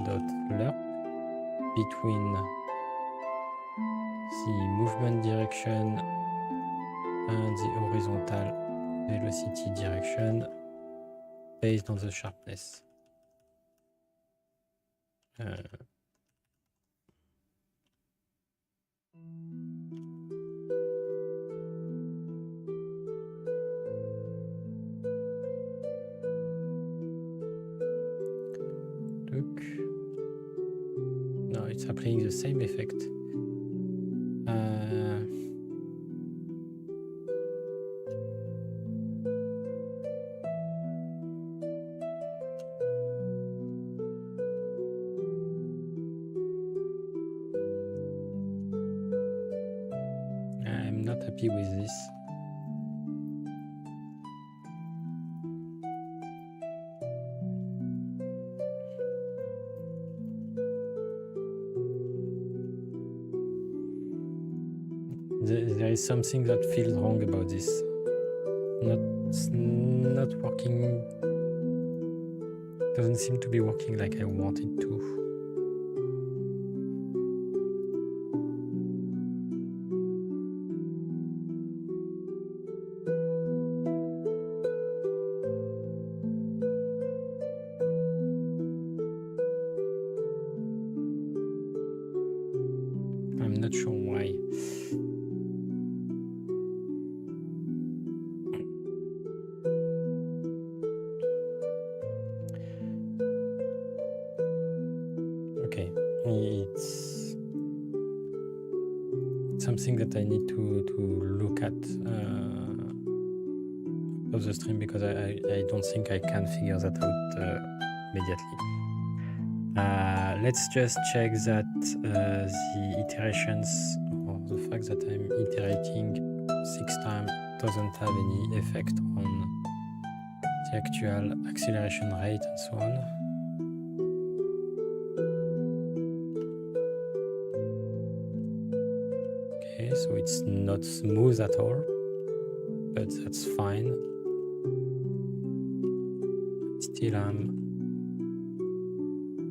dot lerp between the movement direction and the horizontal velocity direction based on the sharpness. Look. No, it's applying the same effect. I'm not happy with this. There is something that feels wrong about this. Not working. Doesn't seem to be working like I want it to. I'm not sure why. Okay, it's something that I need to look at of the stream because I don't think I can figure that out immediately. Let's just check that the iterations or the fact that I'm iterating 6 times doesn't have any effect on the actual acceleration rate and so on. Okay, so it's not smooth at all, but that's fine. Still I'm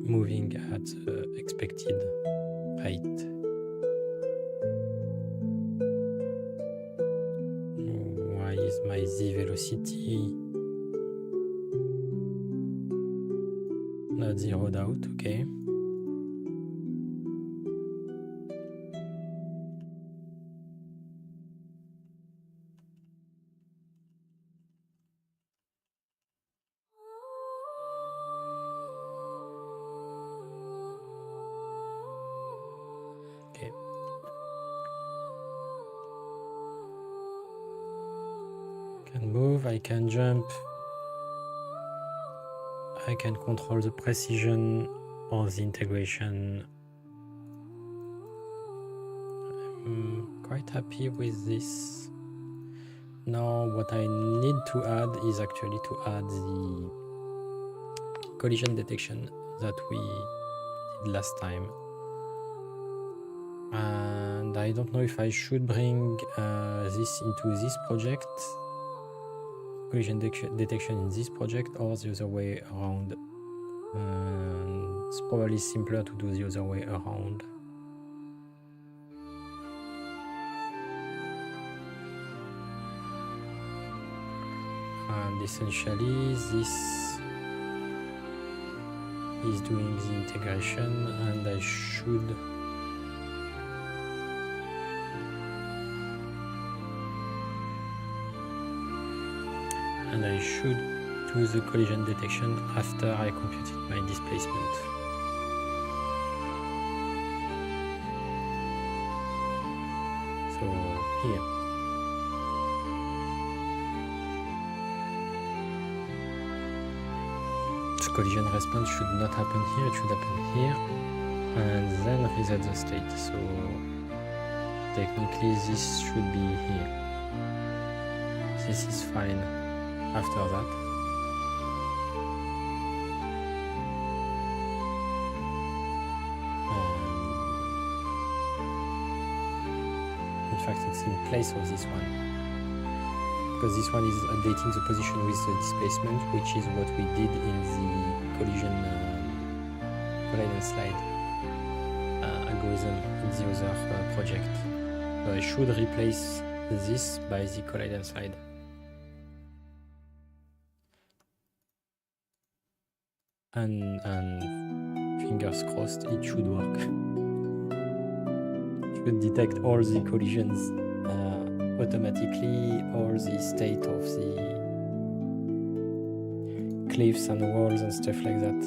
moving at the expected rate. Why is my z velocity not zeroed out? Okay. I can jump, I can control the precision of the integration. I'm quite happy with this. Now what I need to add is actually to add the collision detection that we did last time. And I don't know if I should bring this into this project, collision detection in this project, or the other way around. It's probably simpler to do the other way around. And essentially this is doing the integration, and I should do the collision detection after I computed my displacement. So here. The collision response should not happen here, it should happen here, and then reset the state. So technically this should be here. This is fine after that. in fact it's in place of this one, because this one is updating the position with the displacement, which is what we did in the collision collide and slide algorithm in the other project. So I should replace this by the collide and slide. And fingers crossed it should work. It should detect all the collisions automatically, or the state of the cliffs and walls and stuff like that.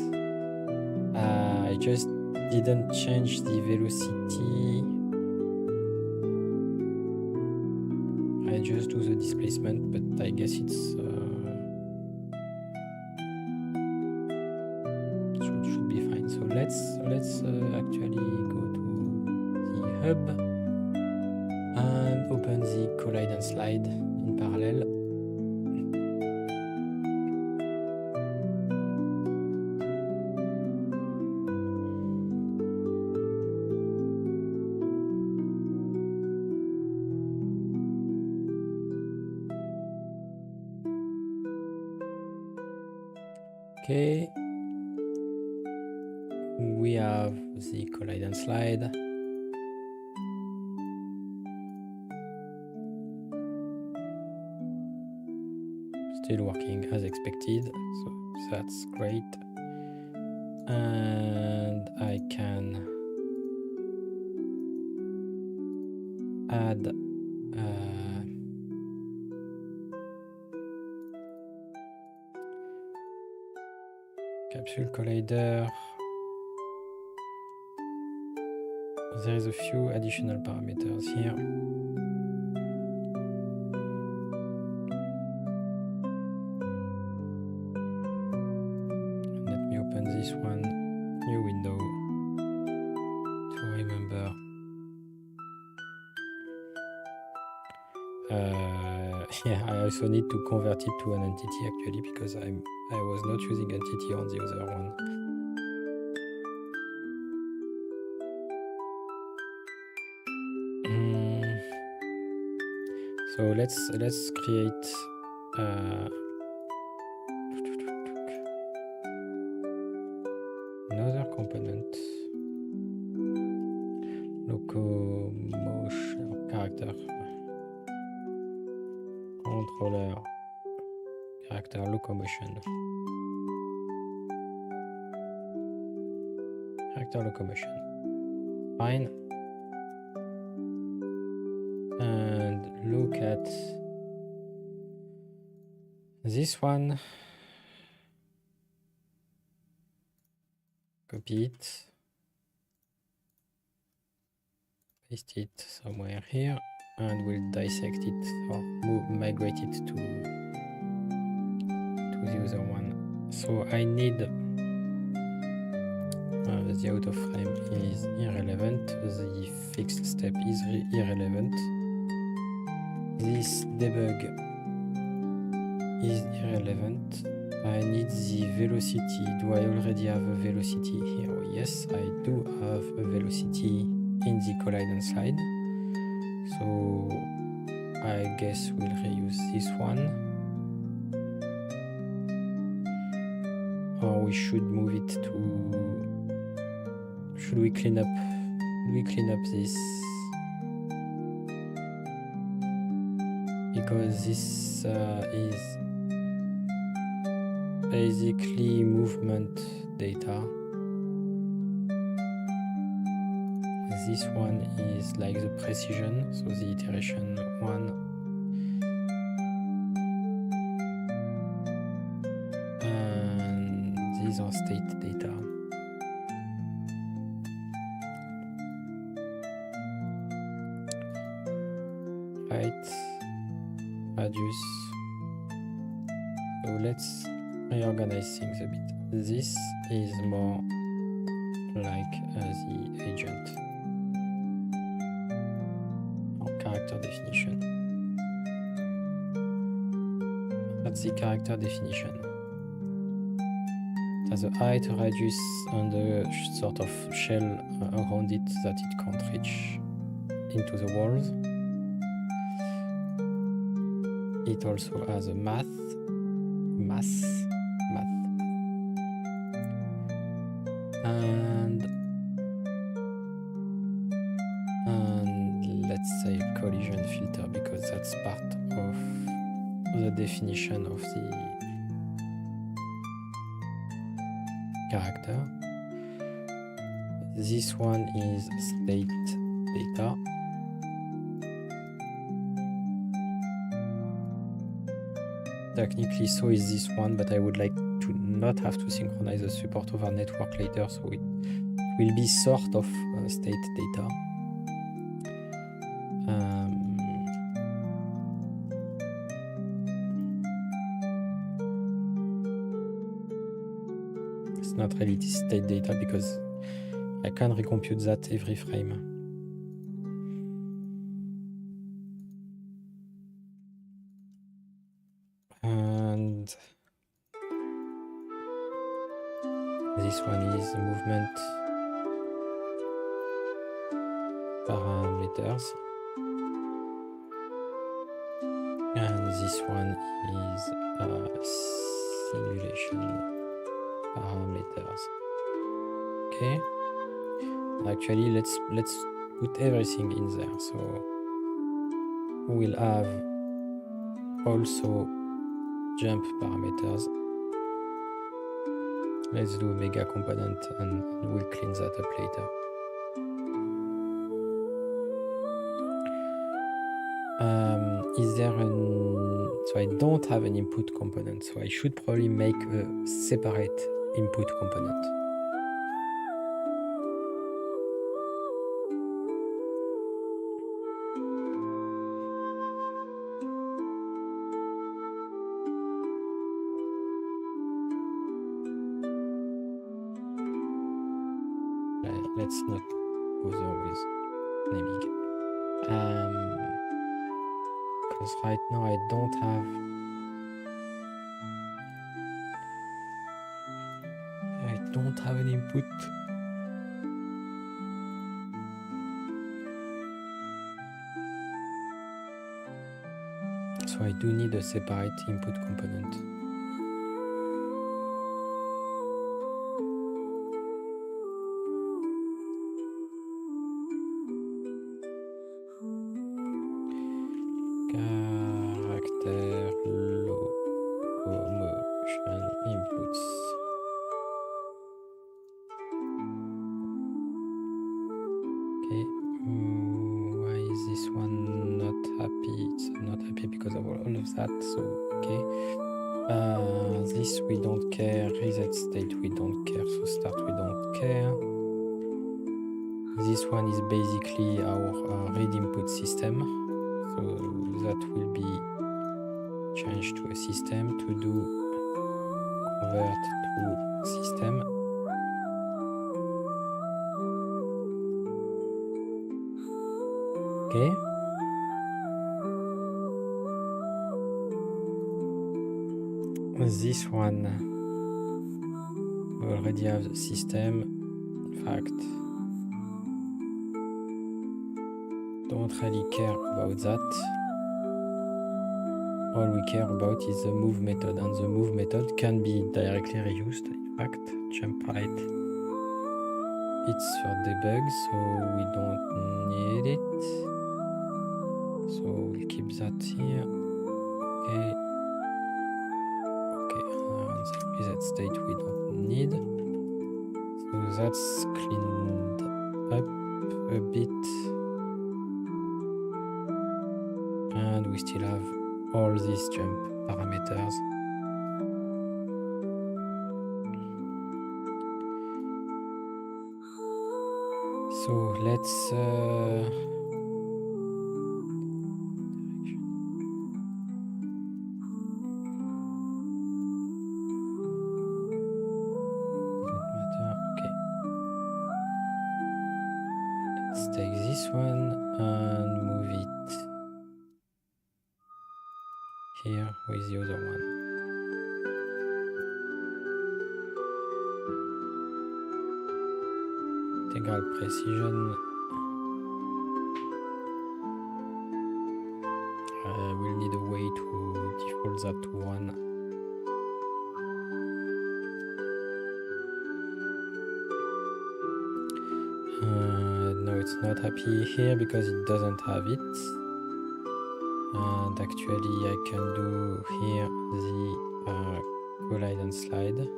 I just didn't change the velocity. I just do the displacement, but I guess it should be fine. So let's actually go to the hub and open the collide and slide in parallel. Okay, we have the collide and slide. Still working as expected, so that's great. And I can add capsule collider. There is a few additional parameters here. Let me open this one, new window, to remember. Yeah, I also need to convert it to an entity actually, because I was not using entity on the other one. So let's create another component, locomotion character controller character locomotion. Character locomotion. Fine. And look at this one. Copy it. Paste it somewhere here, and we'll dissect it or migrate it to the other one. So I need the out of frame is irrelevant, the fixed step is irrelevant, this debug is irrelevant. I need the velocity. Do I already have a velocity here? Yes, I do have a velocity in the collide and slide, so I guess we'll reuse this one, or we should move it to, should we clean up this, because this is basically movement data. This one is like the precision, so the iteration one. And these are state data. Right, radius. So let's reorganize things a bit. This is more like the agent or character definition. That's the character definition. There's a height, radius, and a sort of shell around it that it can't reach into the walls. it also has a math, and let's say collision filter, because that's part of the definition of the character. This one is state data. Technically, so is this one, but I would like to not have to synchronize the support of our network later, so it will be sort of state data. It's not really state data because I can recompute that every frame. And this one is movement parameters. And this one is simulation parameters. Okay. Actually, let's put everything in there. So we'll have also jump parameters. Let's do a mega component and we'll clean that up later. Is there so I don't have an input component, so I should probably make a separate input component. Let's not bother with naming. Because right now I don't have an input. So I do need a separate input component. Character locomotion inputs. Okay, why is this one not happy? It's not happy because of all of that, so okay. This we don't care, reset state we don't care, so start we don't care. This one is basically our read input system, so that will be changed to a system to do convert to system. Okay. This one we already have the system. In fact, don't really care about that. All we care about is the move method, and the move method can be directly reused. In fact, jump height, it's for debug, so we don't need it. So we'll keep that here. Okay. Okay, and the reset state we don't need. So that's cleaned up a bit. And we still have all these jump parameters. So let's take this one and move it here with the other one. Integral precision. We'll need a way to call that 1. No, it's not happy here because it doesn't have it. And actually I can do here the collide and slide.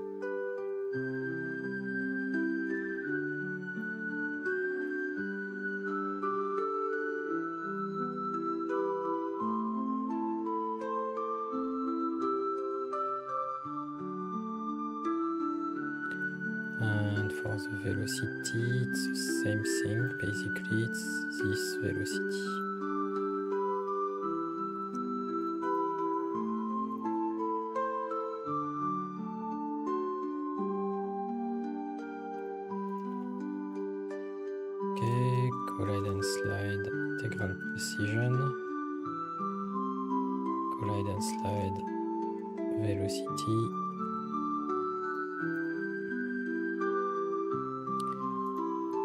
And for the velocity, it's the same thing. Basically, it's this velocity. Okay, collide and slide, integral precision. Collide and slide, velocity.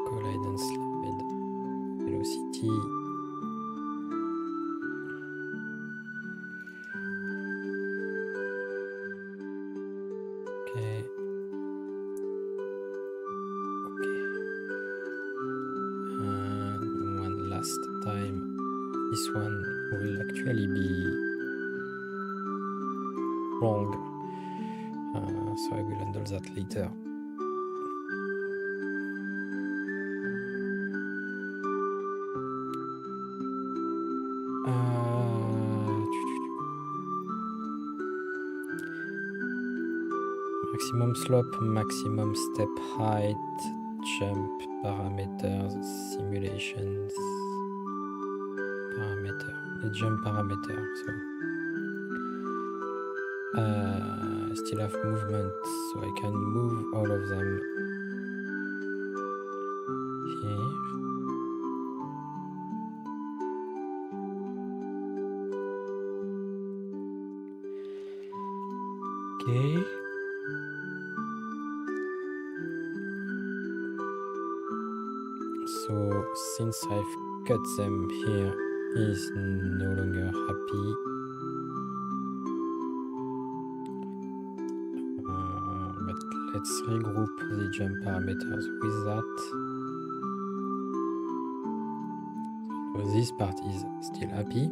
Collide and slide, velocity. Okay. And one last time. This one will actually be wrong. So I will handle that later. Maximum slope, maximum step height, jump parameters, simulations parameter, the jump parameter. So I still have movement, so I can move all of them here. Okay. So since I've cut them here, is no longer happy. But let's regroup the jump parameters with that. So this part is still happy.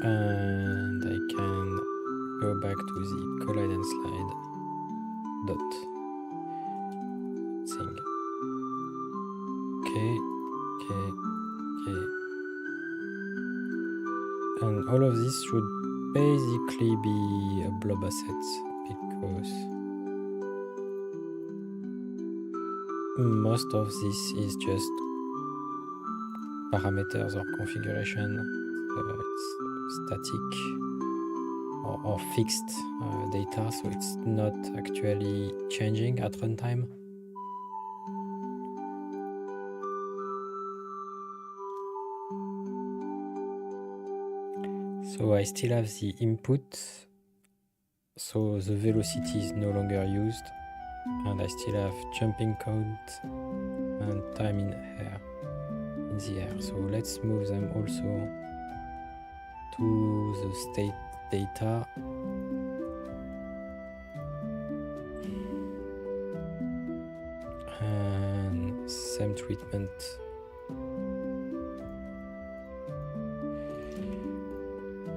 And I can go back to the collide and slide dot thing. Okay. And all of this should basically be a blob asset because most of this is just parameters or configuration. It's static or fixed data, so it's not actually changing at runtime. So I still have the input, so the velocity is no longer used, and I still have jumping count and time in the air. So let's move them also to the state data. And same treatment.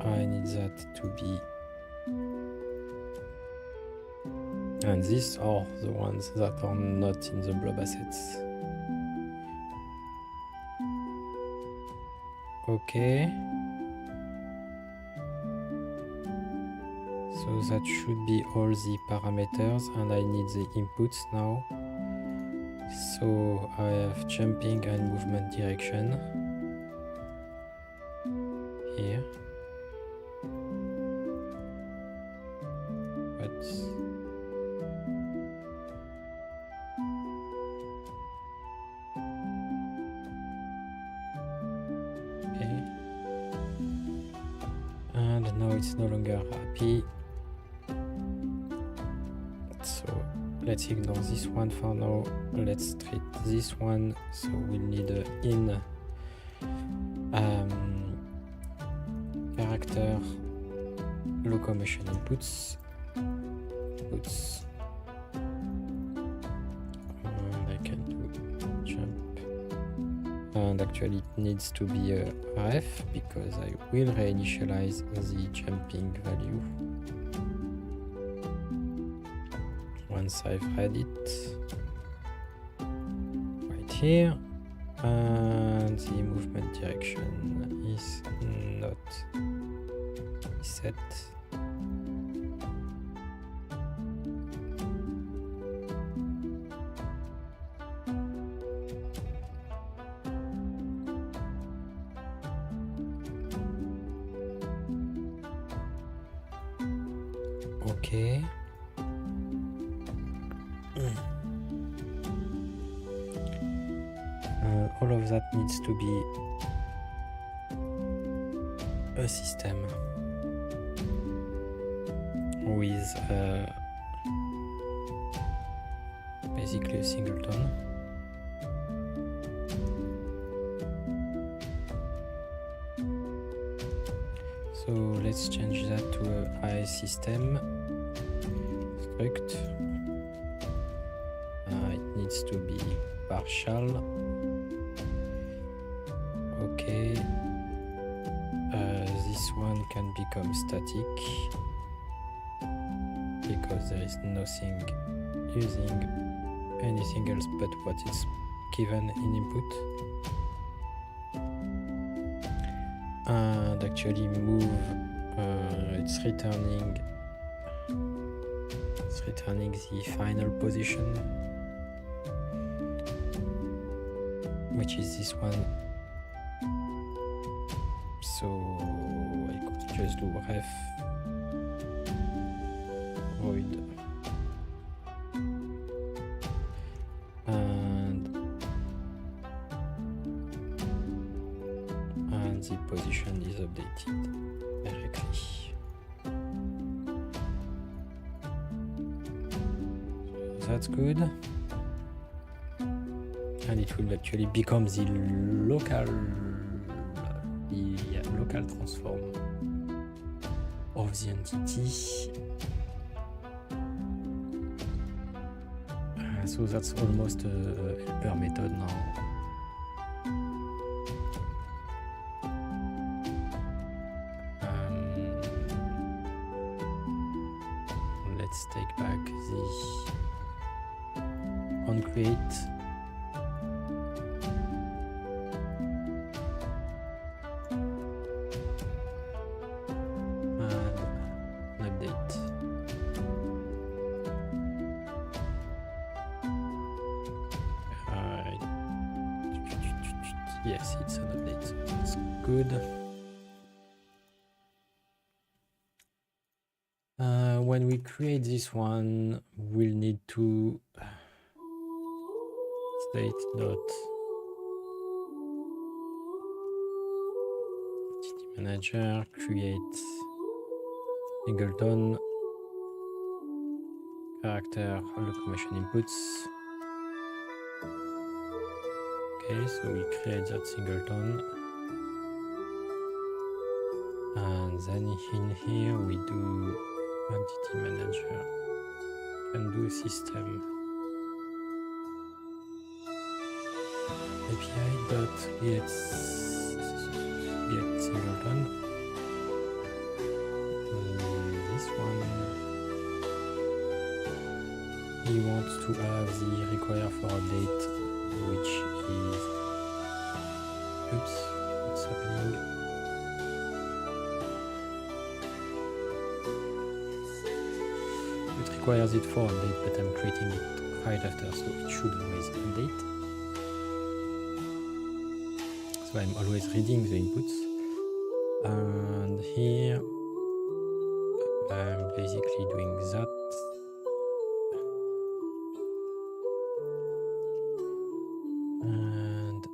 I need that to be, and these are the ones that are not in the blob assets. Okay, so that should be all the parameters, and I need the inputs now. So I have jumping and movement direction here. And now it's no longer happy. So let's ignore this one for now. Let's treat this one. So we'll need a in Character locomotion inputs. And I can do jump. And actually it needs to be a ref because I will reinitialize the jumping value once I've read it right here. And the movement direction is not set. Okay. All of that needs to be a system with basically a singleton. So let's change that to a system struct. It needs to be partial. Okay. This one can become static because there is nothing using anything else but what is given in input. And actually move, it's returning the final position, which is this one. So I could just do ref void and the position is updated directly. So that's good. And it will actually become the local transform of the entity. So that's almost a helper method now. Let's take back the onCreate. Yes, it's an update. It's good. When we create this one, we'll need to state dot entity manager create singleton character locomotion inputs. Okay, so we create that singleton, and then in here we do entity manager and do system API dot get singleton. This one he wants to have the require for update, which is oops, what's happening? It requires it for update, but I'm creating it right after, so it should always update. So I'm always reading the inputs, and here I'm basically doing that. And the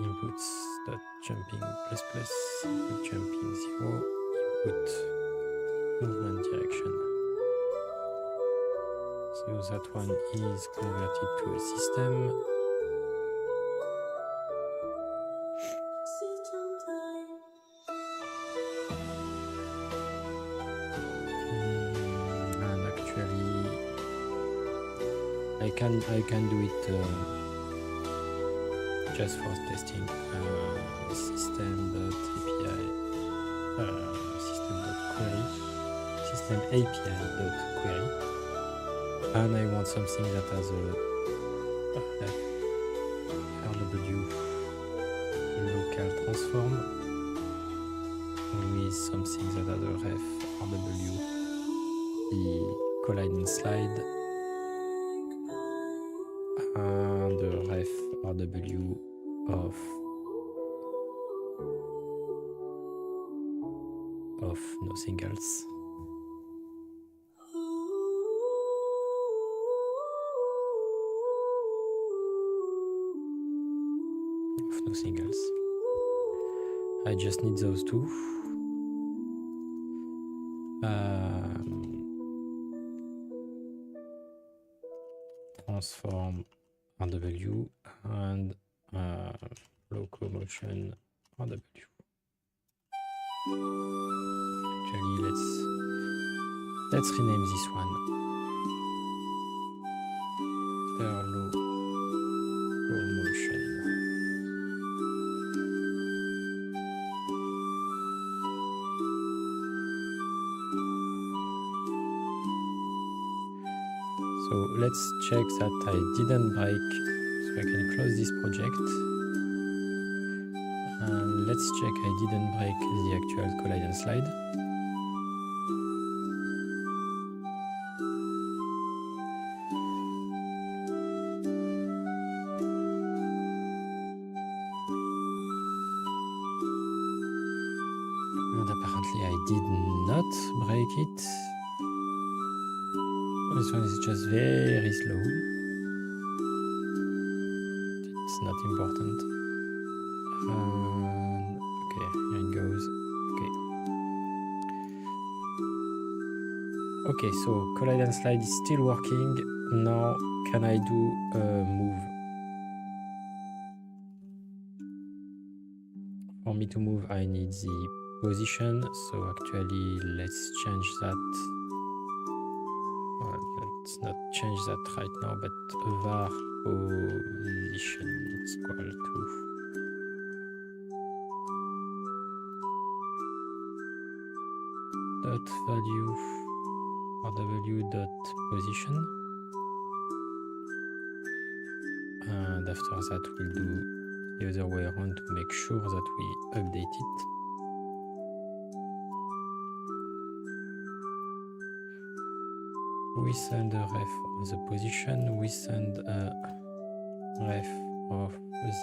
inputs dot jumping plus plus input jumping 0 input movement direction. So that one is converted to a system. can do it just for testing. System.api system API.query, and I want something that has a RW local transform with something that has a ref RW the collide and slide and the ref RW of nothing else. Of nothing else. I just need those two. Transform RW and locomotion RW. Actually, let's rename this one locomotion. So let's check that I didn't break, so I can close this project. And let's check I didn't break the actual collide and slide. And apparently I did not break it. This one is just very slow. It's not important. Okay, here it goes. Okay, so collide and slide is still working. Now can I do a move? For me to move, I need the position. So actually, let's change that. Well, let's not change that right now, but var position is equal to dot value RW dot position, and after that we'll do the other way around to make sure that we update it. We send a ref of the position, we send a ref of the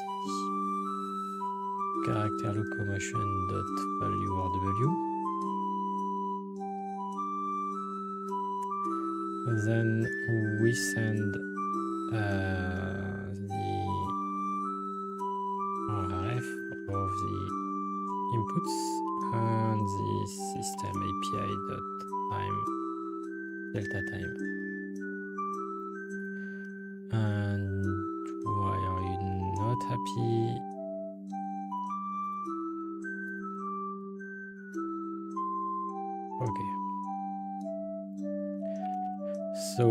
character locomotion dot value RW. Then we send the ref of the inputs and the system API dot time delta time. And why are you not happy? Okay. So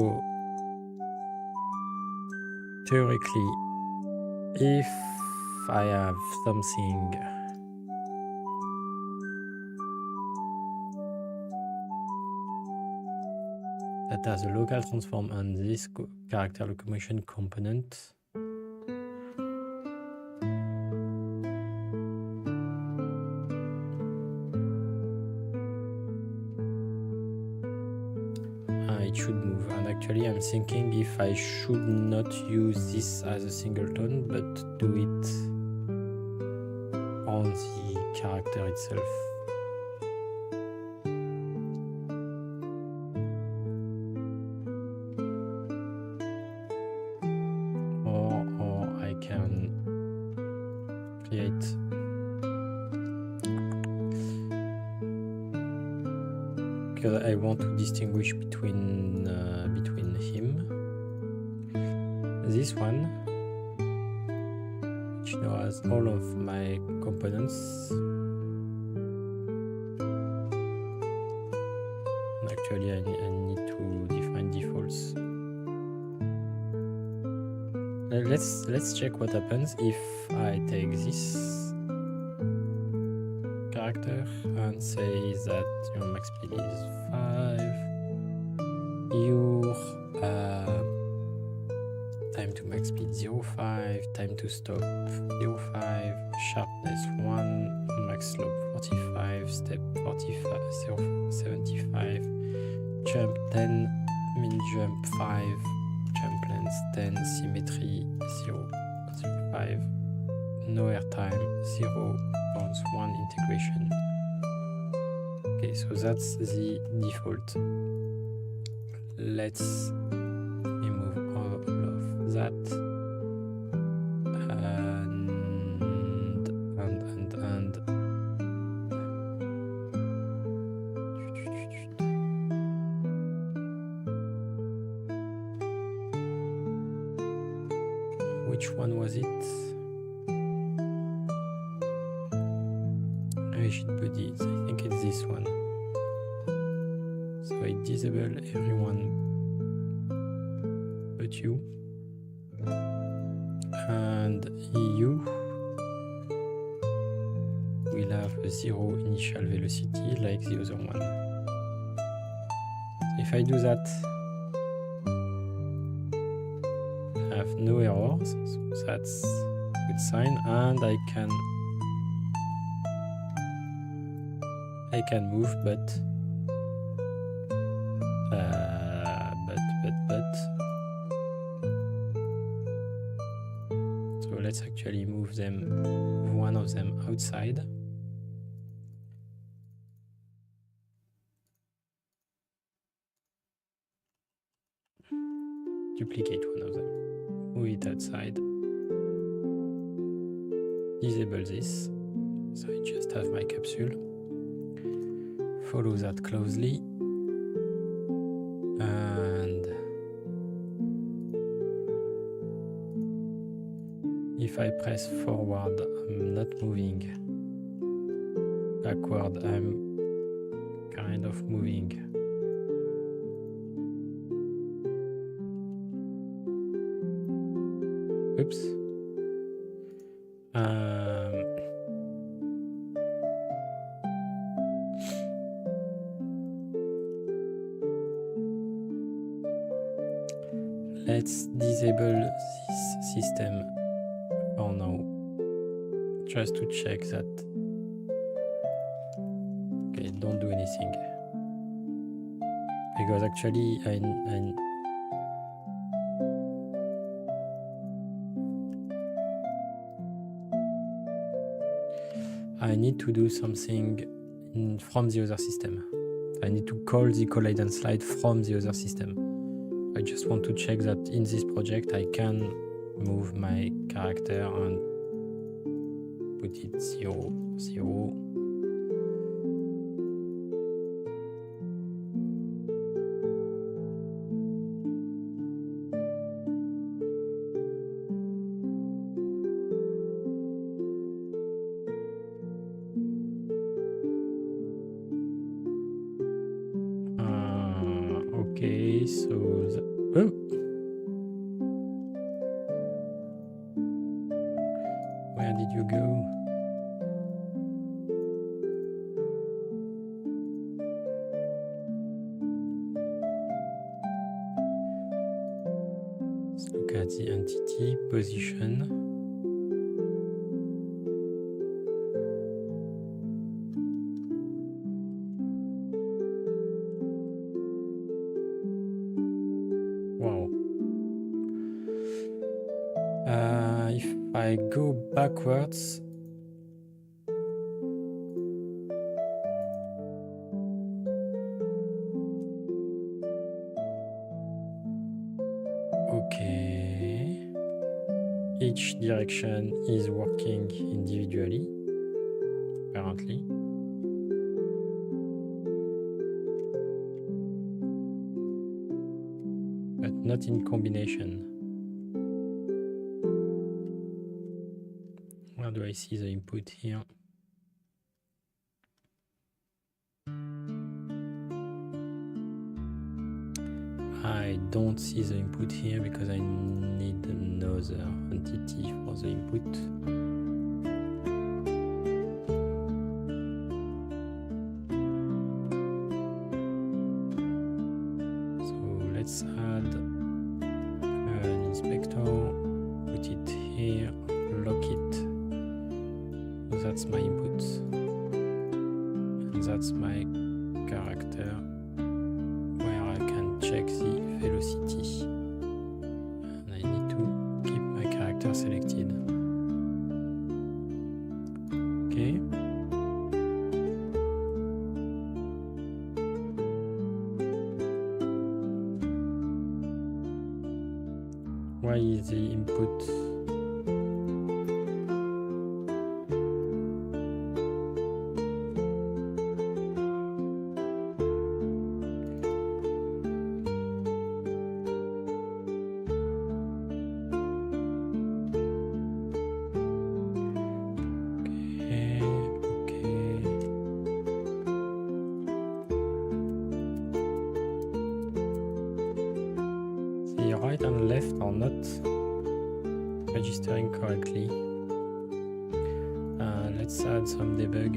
theoretically, if I have something that has a local transform and this character locomotion component, it should move. And actually I'm thinking if I should not use this as a singleton but do it on the character itself. Or I can create because I want to distinguish between him, this one, which now has all of my components, and actually I need to define defaults. let's check what happens if I take this character and say that your max speed is 5, your time to max speed 0.5, time to stop 0.5, sharpness 1, max slope 45, step 45, 75, jump 10, min jump 5, jump length 10, symmetry 0.5, no airtime 0.1 integration. Okay, so that's the default. Let's remove all of that and which one was it? Rigid bodies, I think it's this one. So I disable everyone but you, and you will have a 0 initial velocity like the other one. So if I do that, I have no errors, so that's a good sign, and I can move, but so let's actually move one of them outside. Duplicate one of them, move it outside, disable this, so I just have my capsule. Follow that closely, and if I press forward, I'm not moving. Backward, I'm kind of moving. Oops. Let's disable this system for now, just to check that. Okay, don't do anything, because actually I need to do something from the other system. I need to call the collide and slide from the other system. I just want to check that in this project I can move my character and put it 0, 0. Okay, so where did you go? Let's look at the entity position. If I go backwards, okay, each direction is working individually, apparently. But not in combination. Where do I see the input here? I don't see the input here because I need another entity for the input. So let's add an inspector, put it here, lock it. So that's my input, and that's my character, where I can check the velocity, and I need to keep my character selected. Okay. Why is the input right and left are not registering correctly. Let's add some debug.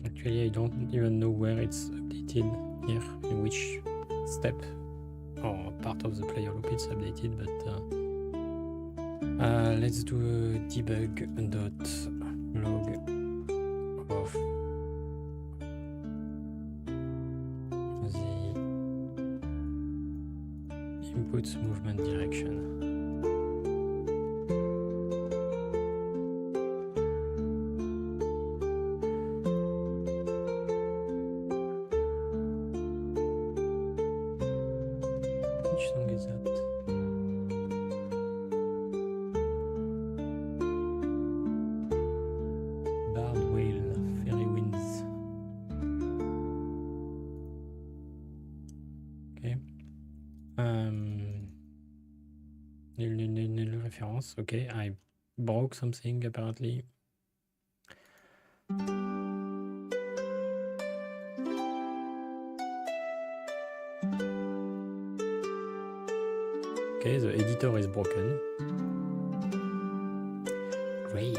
Actually, I don't even know where it's updated here, in which step or part of the player loop it's updated, but let's do a debug dot log of the input movement direction. Which song is that? Bard Whale, Fairy Winds. Okay. Nul référence. Okay, I broke something apparently. Okay, the editor is broken. Great.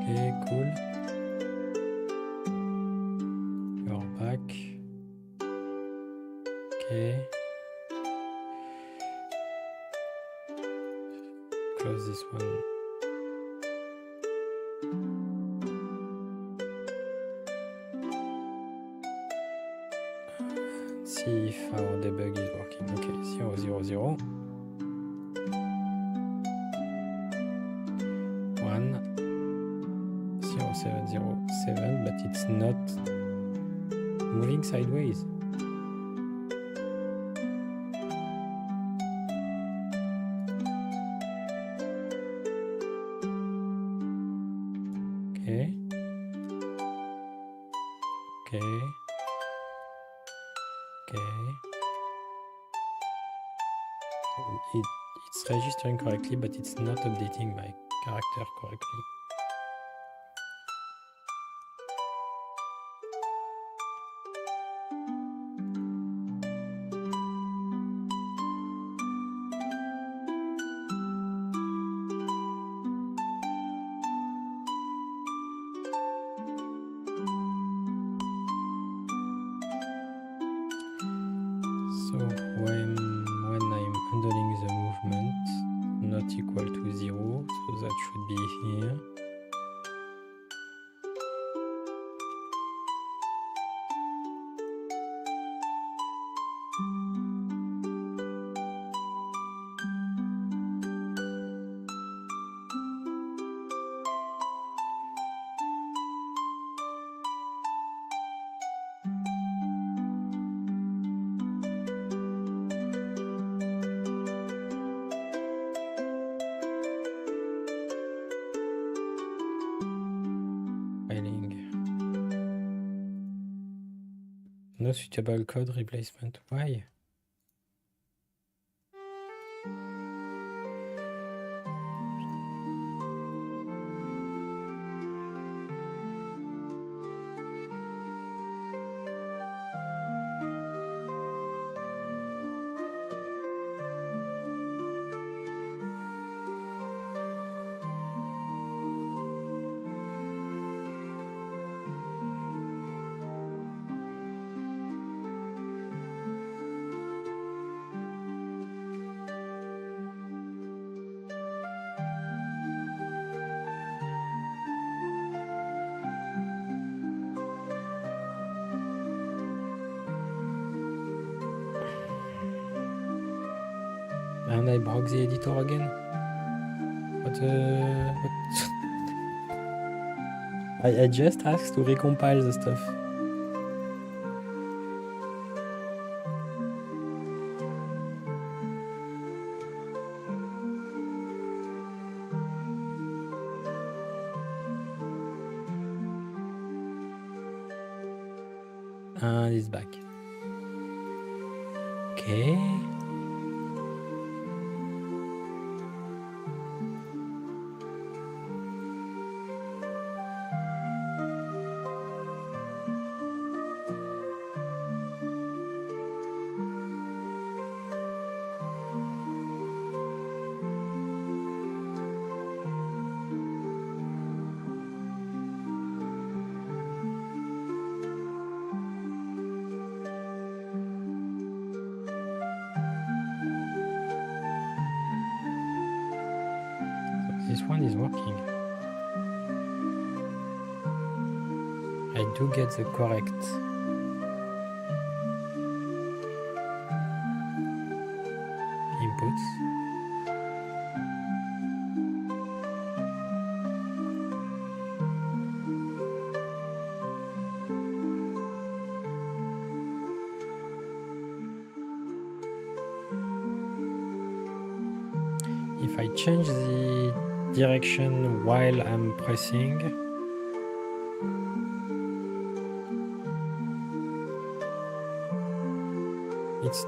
Okay, cool. You're back. Okay. Close this one. See if our debug is working. Okay, 0, 0, 0. 1, 0, 7, 0, 7, but it's not moving sideways. Okay. Okay. Okay. It's registering correctly, but it's not updating my character correctly. So when I'm handling the movement not equal to 0, so that should be here. No suitable code replacement. Why? And I broke the editor again. What? I just asked to recompile the stuff. And it's back. Okay. This one is working. I do get the correct inputs. If I change the direction while I'm pressing, it's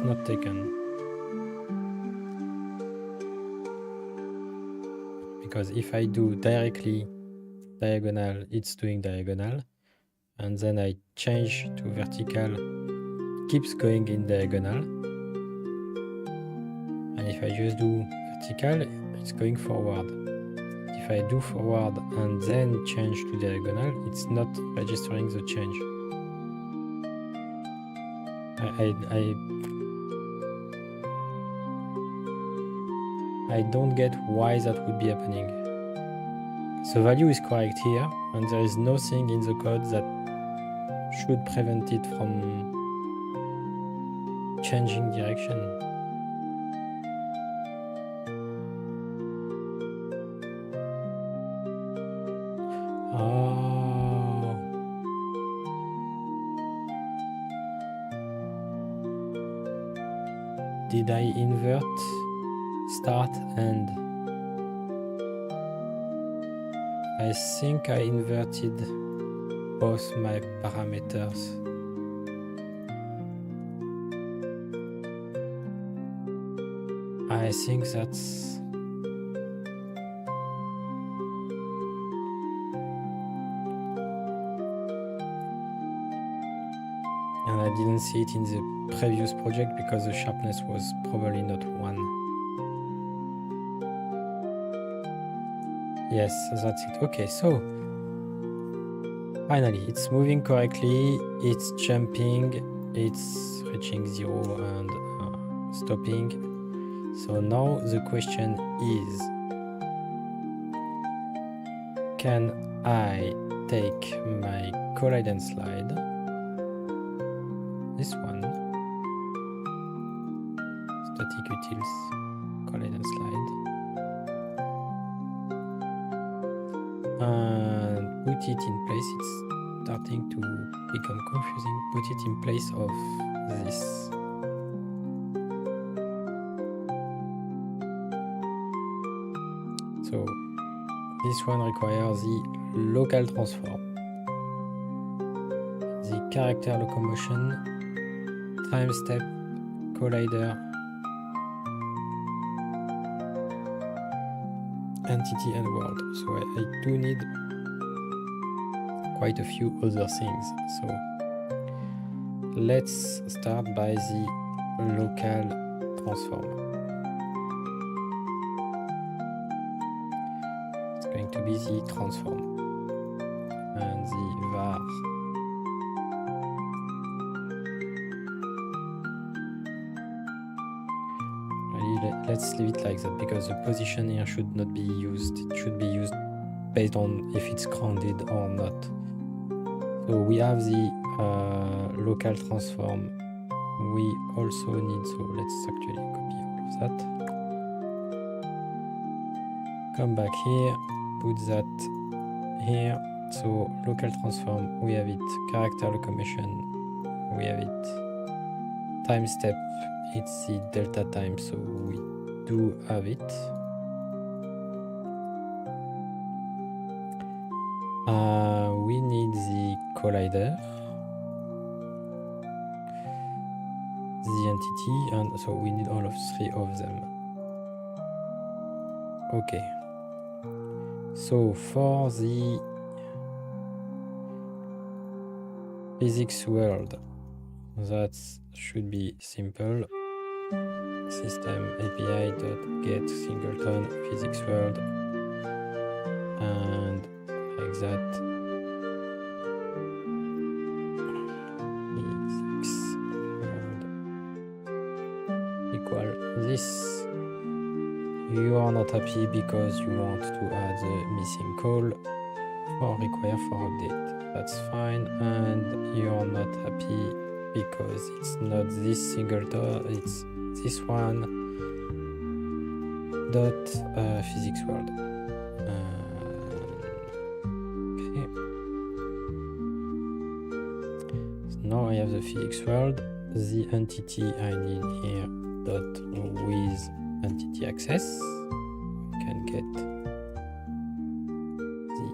not taken, because if I do directly diagonal, it's doing diagonal, and then I change to vertical, keeps going in diagonal, and if I just do vertical, it's going forward. If I do forward and then change to diagonal, it's not registering the change. I don't get why that would be happening. The value is correct here, and there is nothing in the code that should prevent it from changing direction. Oh. Did I invert start end? I think I inverted both my parameters. I think that's... And I didn't see it in the previous project because the sharpness was probably not 1. Yes, that's it. Okay, so finally it's moving correctly, it's jumping, it's reaching 0 and stopping. So now the question is, can I take my collide and slide, this one, static utils, collide and slide, and put it in place? It's starting to become confusing. Put it in place of this. So this one requires the local transform. The character locomotion, time step, collider, entity and world. So I do need quite a few other things. So let's start by the local transform. It's going to be the transform and the var. Let's leave it like that because the position here should not be used. It should be used based on if it's grounded or not. So we have the local transform. We also need, so let's actually copy all of that. Come back here, put that here. So local transform, we have it. Character locomotion, we have it. Time step, it's the delta time, so we do have it. We need the collider, the entity, and so we need all of three of them. Okay. So for the physics world, that should be simple. System API dot get singleton physics world, and like that. Physics world equal this. You are not happy because you want to add the missing call or require for update. That's fine, and you are not happy because it's not this singleton, it's this one dot physics world. Okay. So now I have the physics world. The entity I need here dot with entity access. We can get the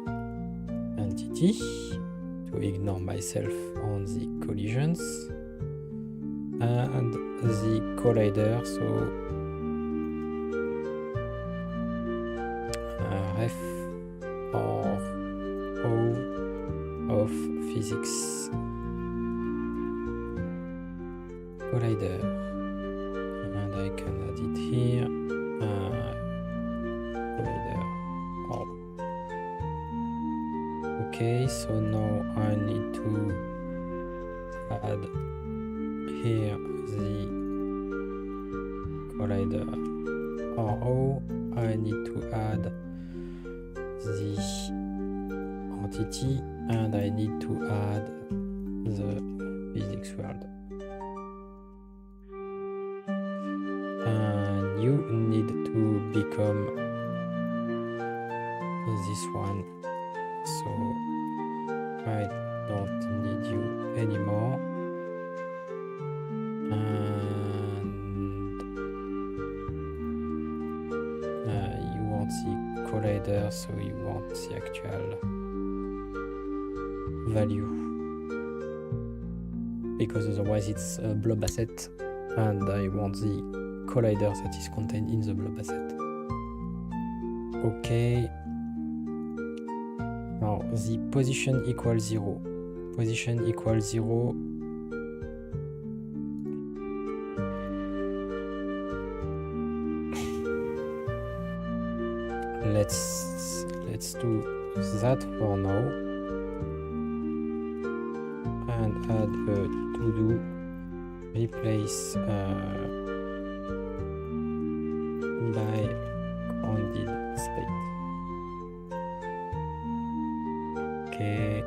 entity to ignore myself on the collisions. And the collider, so ref or O of physics collider, and I can add it here. Collider. Oh. Okay, so now I need to add here the collider RO. I need to add the entity, and I need to add the physics world. And you need to become this one, so I don't need you anymore. And you want the collider, so you want the actual value, because otherwise it's a blob asset, and I want the collider that is contained in the blob asset. Okay. Now the position equals 0. Position equals 0. Let's do that for now, and add a to-do, replace by grounded state. Okay,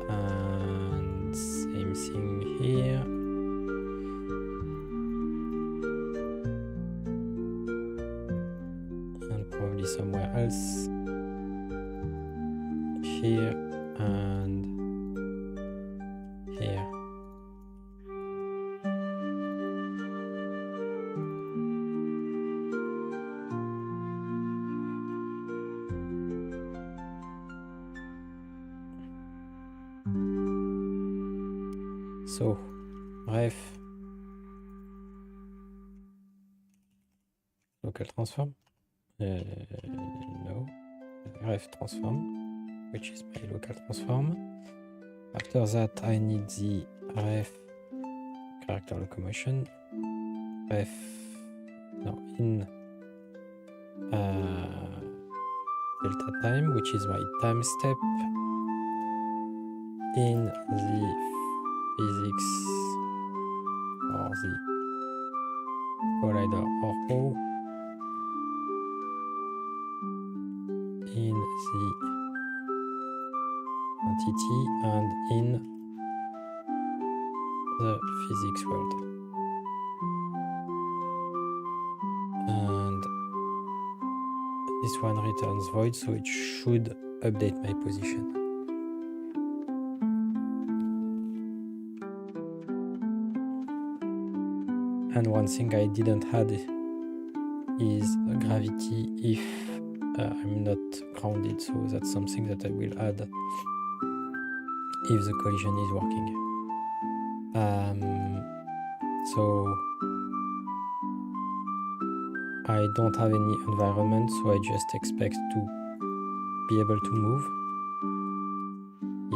and same thing here. Probably somewhere else here and here. So ref local transform, no, ref transform, which is my local transform. After that I need the ref character locomotion, ref in delta time, which is my time step in the physics or the collider or O, in the entity and in the physics world. And this one returns void, so it should update my position. And one thing I didn't add is gravity if I'm not grounded, so that's something that I will add if the collision is working. So I don't have any environment, so I just expect to be able to move.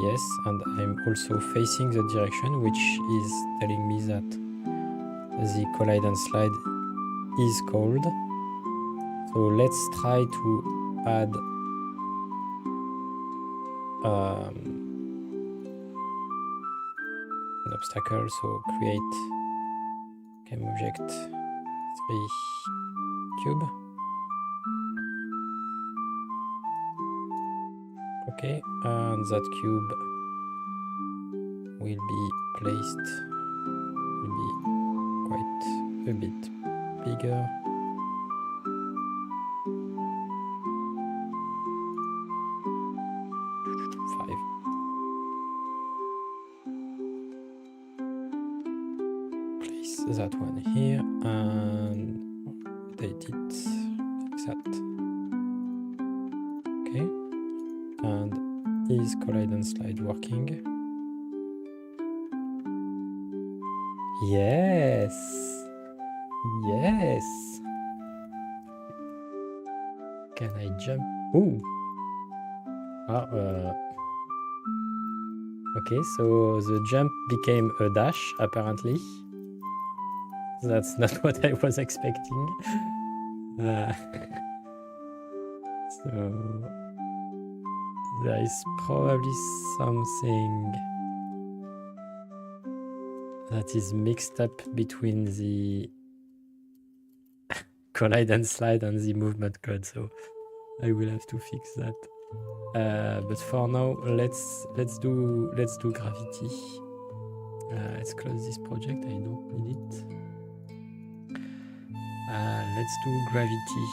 Yes, and I'm also facing the direction, which is telling me that the collide and slide is called. So let's try to add an obstacle. So create game object 3 cube. Okay, and that cube will be placed, will be quite a bit bigger. That one here and rotate it like that. Okay, and is collide and slide working? Yes, yes. Can I jump? Ooh. Okay, so the jump became a dash apparently. That's not what I was expecting. So there is probably something that is mixed up between the collide and slide and the movement code, so I will have to fix that. But for now, let's do gravity. Let's close this project. I don't need it. Let's do gravity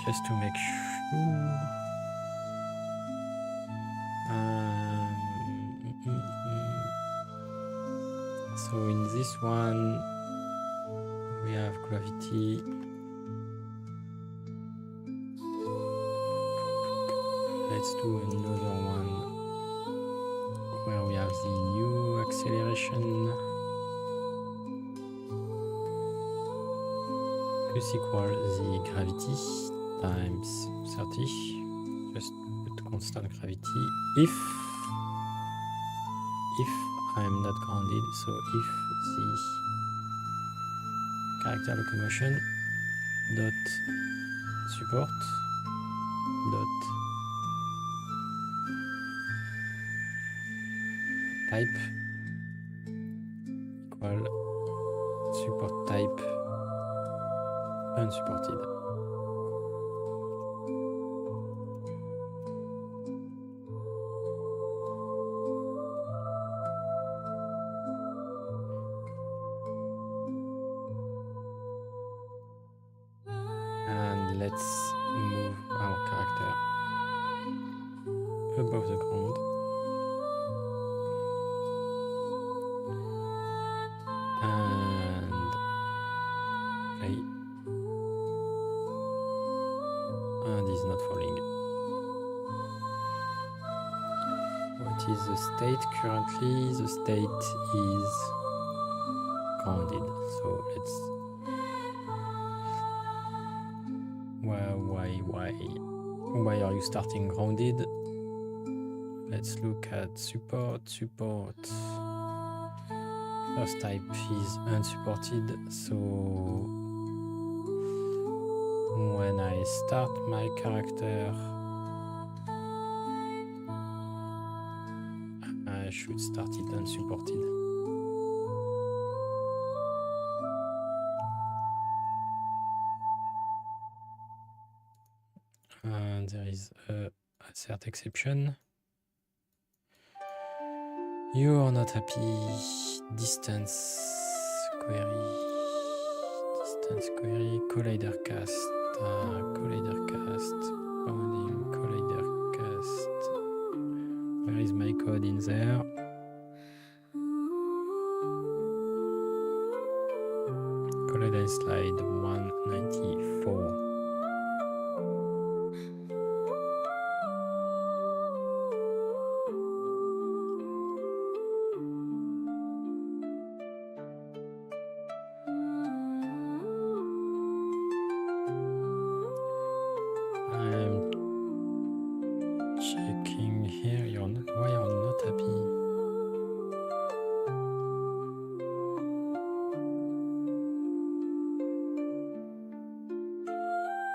just to make sure. So in this one we have gravity. Let's do another one where we have the new acceleration. Plus equal the gravity times 30. Just put constant gravity if I'm not grounded. So if the character locomotion dot support dot type equal support type unsupported. And let's move our character above the ground. And play. And he's not falling. What is the state currently. The state is grounded. So let's why are you starting grounded? Let's look at support. First type is unsupported, so when I start my character, I should start it unsupported. And there is a assert exception. You are not happy. Distance query, collider cast, bounding, collider cast. Where is my code in there? Collider slide 194.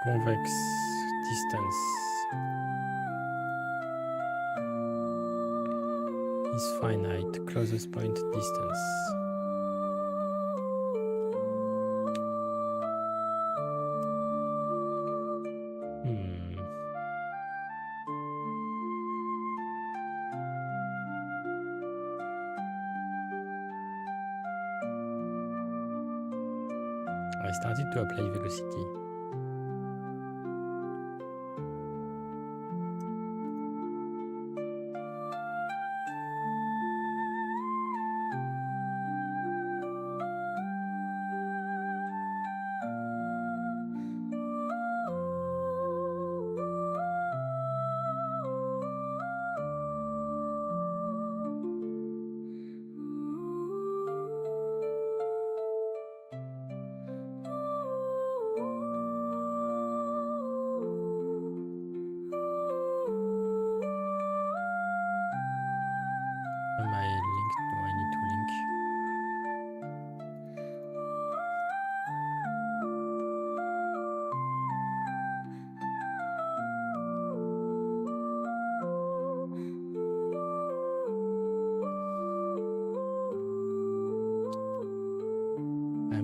Convex distance is finite, closest point distance. I started to apply velocity.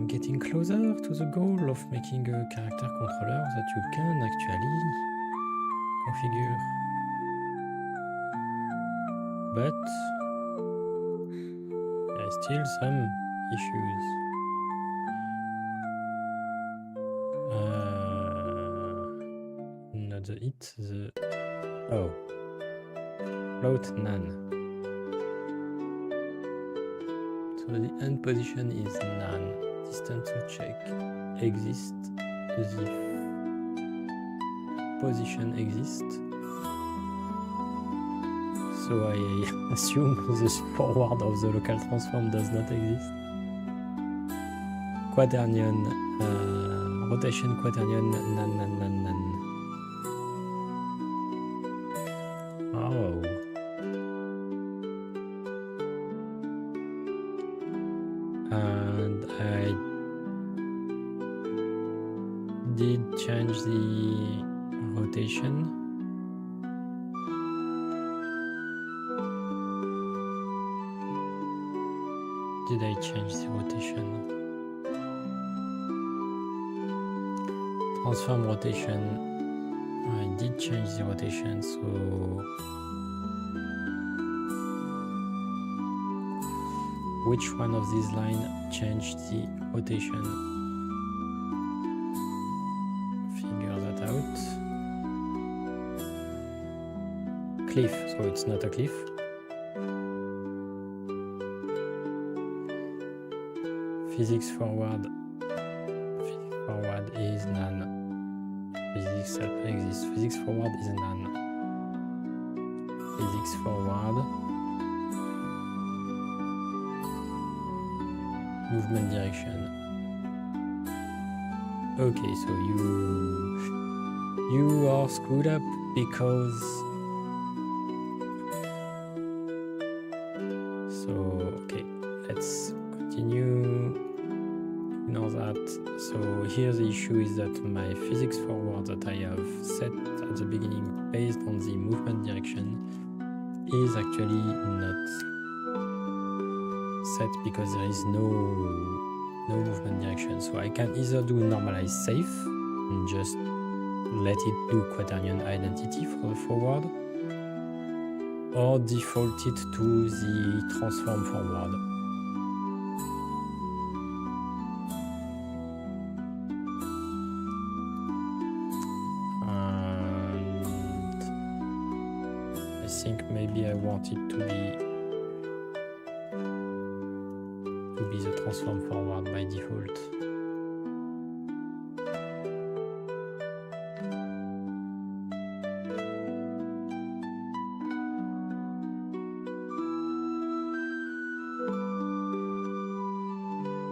Getting closer to the goal of making a character controller that you can actually configure. But there is still some issues. Not the it, the float none. So the end position is none. Distance to check exists, the position exists, so I assume the forward of the local transform does not exist. Quaternion, rotation quaternion, none. Oh. And I did change the rotation. Did I change the rotation? Transform rotation. I did change the rotation, so which one of these lines changed the rotation? Figure that out. Cliff, so it's not a cliff. Physics forward is none. Physics exists. Physics forward is none. Physics forward movement direction. Okay, so you are screwed up because okay, let's continue. Ignore that. So here the issue is that my physics forward that I have set at the beginning based on the movement direction is actually not set because there is no movement direction. So I can either do normalize safe and just let it do quaternion identity for the forward, or default it to the transform forward. And I think maybe I want it to be the transform forward by default.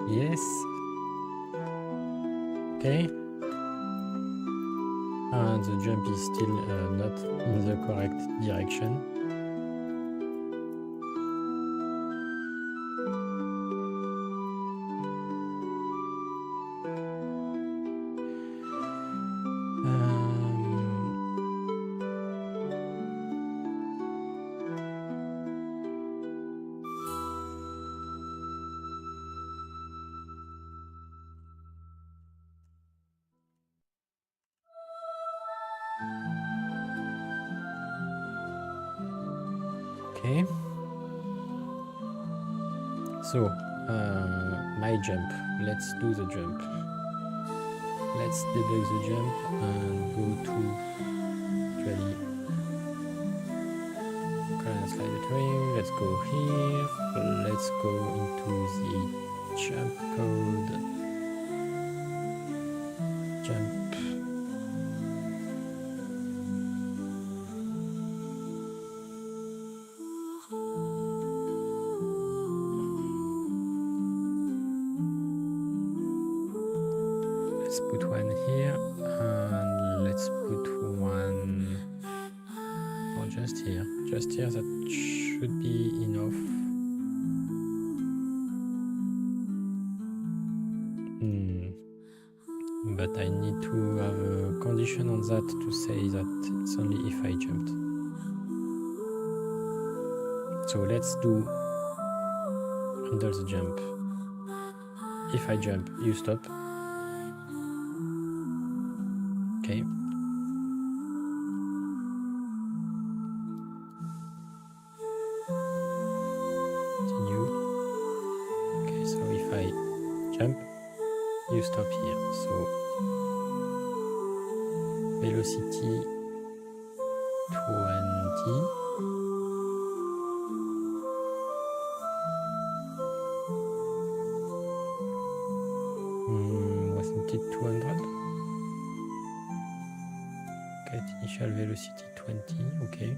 Yes. Okay. And the jump is still not in the correct direction. Okay. So my jump. Let's do the jump. Let's debug the jump and go to actually slide train. Let's go here. Let's go into the jump code. Jump. Let's put one here and let's put one just here. Just here, that should be enough. But I need to have a condition on that to say that it's only if I jumped. So let's do under the jump. If I jump, you stop. Okay. Continue. Okay, so if I jump, you stop here. So velocity 20. Wasn't it 200? Get initial velocity 20. Okay.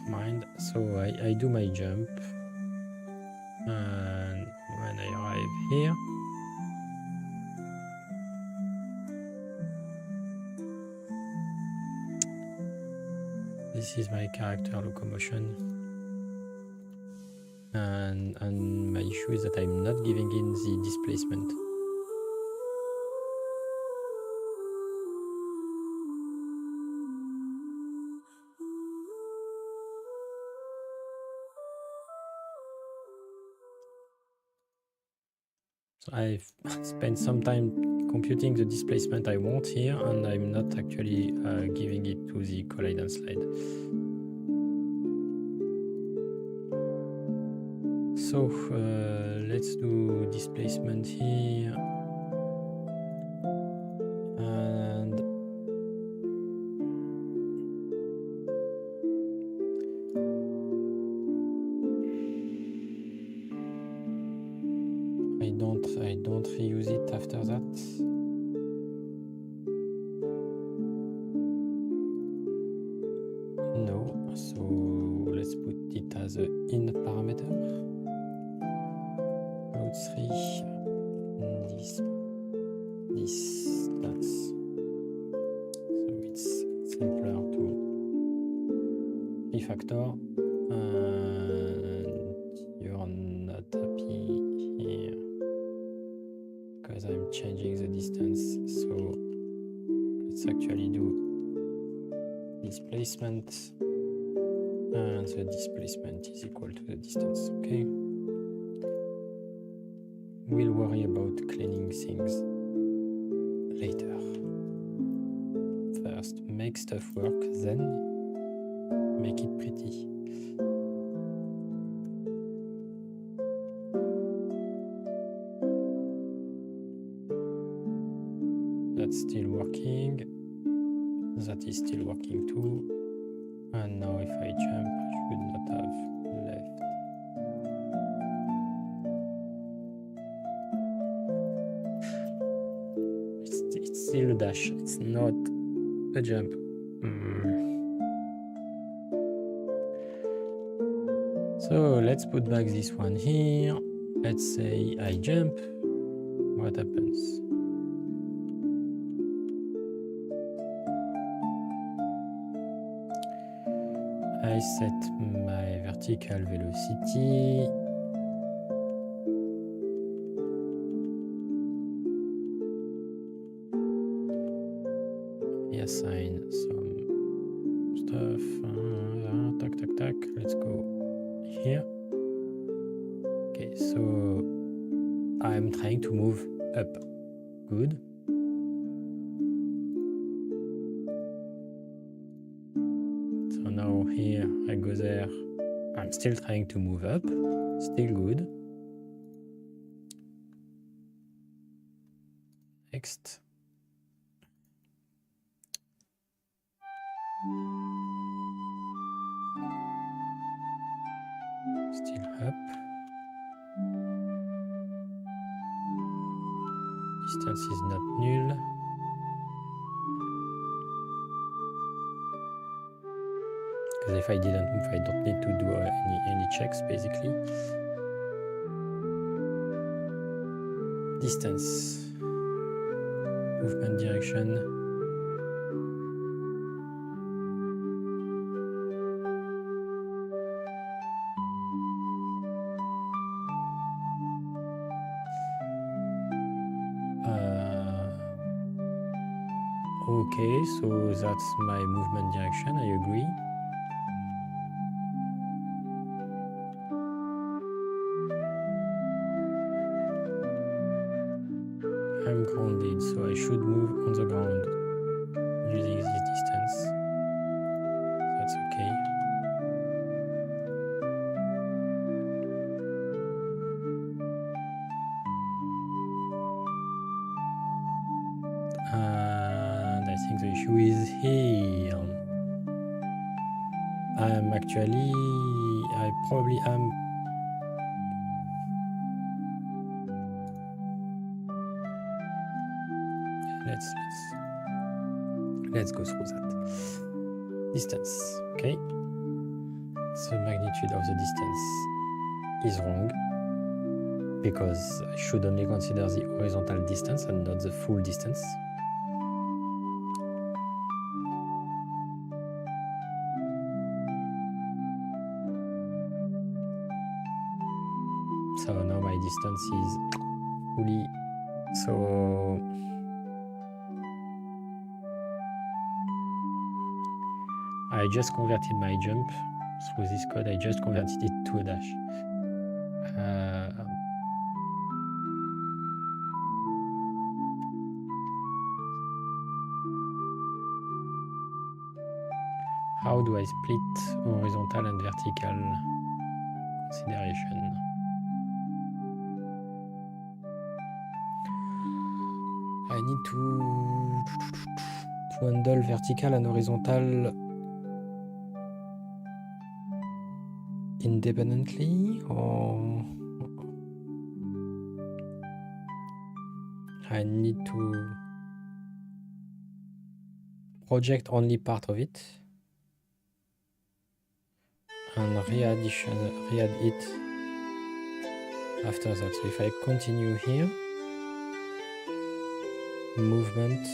Mind. So I do my jump, and when I arrive here, this is my character locomotion, and my issue is that I'm not giving in the displacement. So I've spent some time computing the displacement I want here, and I'm not actually giving it to the collide and slide. So let's do displacement here, and I don't reuse it after that. No, so let's put it as a in parameter. distance. So it's simpler to refactor, and you're not happy here because I'm changing the distance. So let's actually do displacement, and the displacement is equal to the distance. Okay, we'll worry about cleaning things later. First, make stuff work, then make it pretty. That's still working. That is still working too. And now if I jump, I should not have left. It's still a dash. It's not a jump. So let's put back this one here. Let's say I jump. What happens? I set my vertical velocity. I assign some stuff. Tac. Let's go here. Okay, so I'm trying to move up. Good. So now here I go there. I'm still trying to move up. Still good. Next. Still up. Distance is not null. Because if I didn't move, I don't need to do any checks basically. Distance. Movement direction. Okay, so that's my movement direction, I agree. I'm grounded, so I should move on the ground using this distance. That's okay. And I think the issue is here. I probably am. Let's go through that. Distance, okay. The magnitude of the distance is wrong because I should only consider the horizontal distance and not the full distance. So now my distance is fully, so I just converted my jump through this code. I just converted it to a dash. How do I split horizontal and vertical consideration? I need to handle vertical and horizontal independently, or I need to project only part of it and re-add it after that. So if I continue here, movement.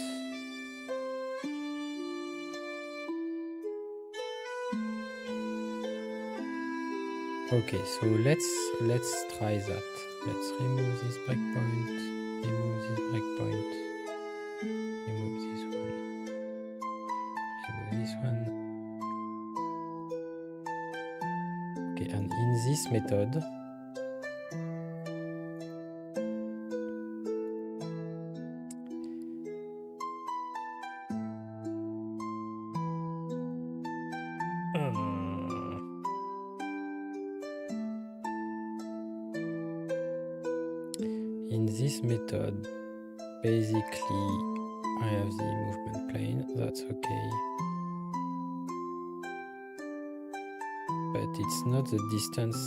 Okay, so let's try that. Let's remove this breakpoint, remove this breakpoint, remove this one, remove this one. Okay, and in this method, basically I have the movement plane, that's okay. But it's not the distance.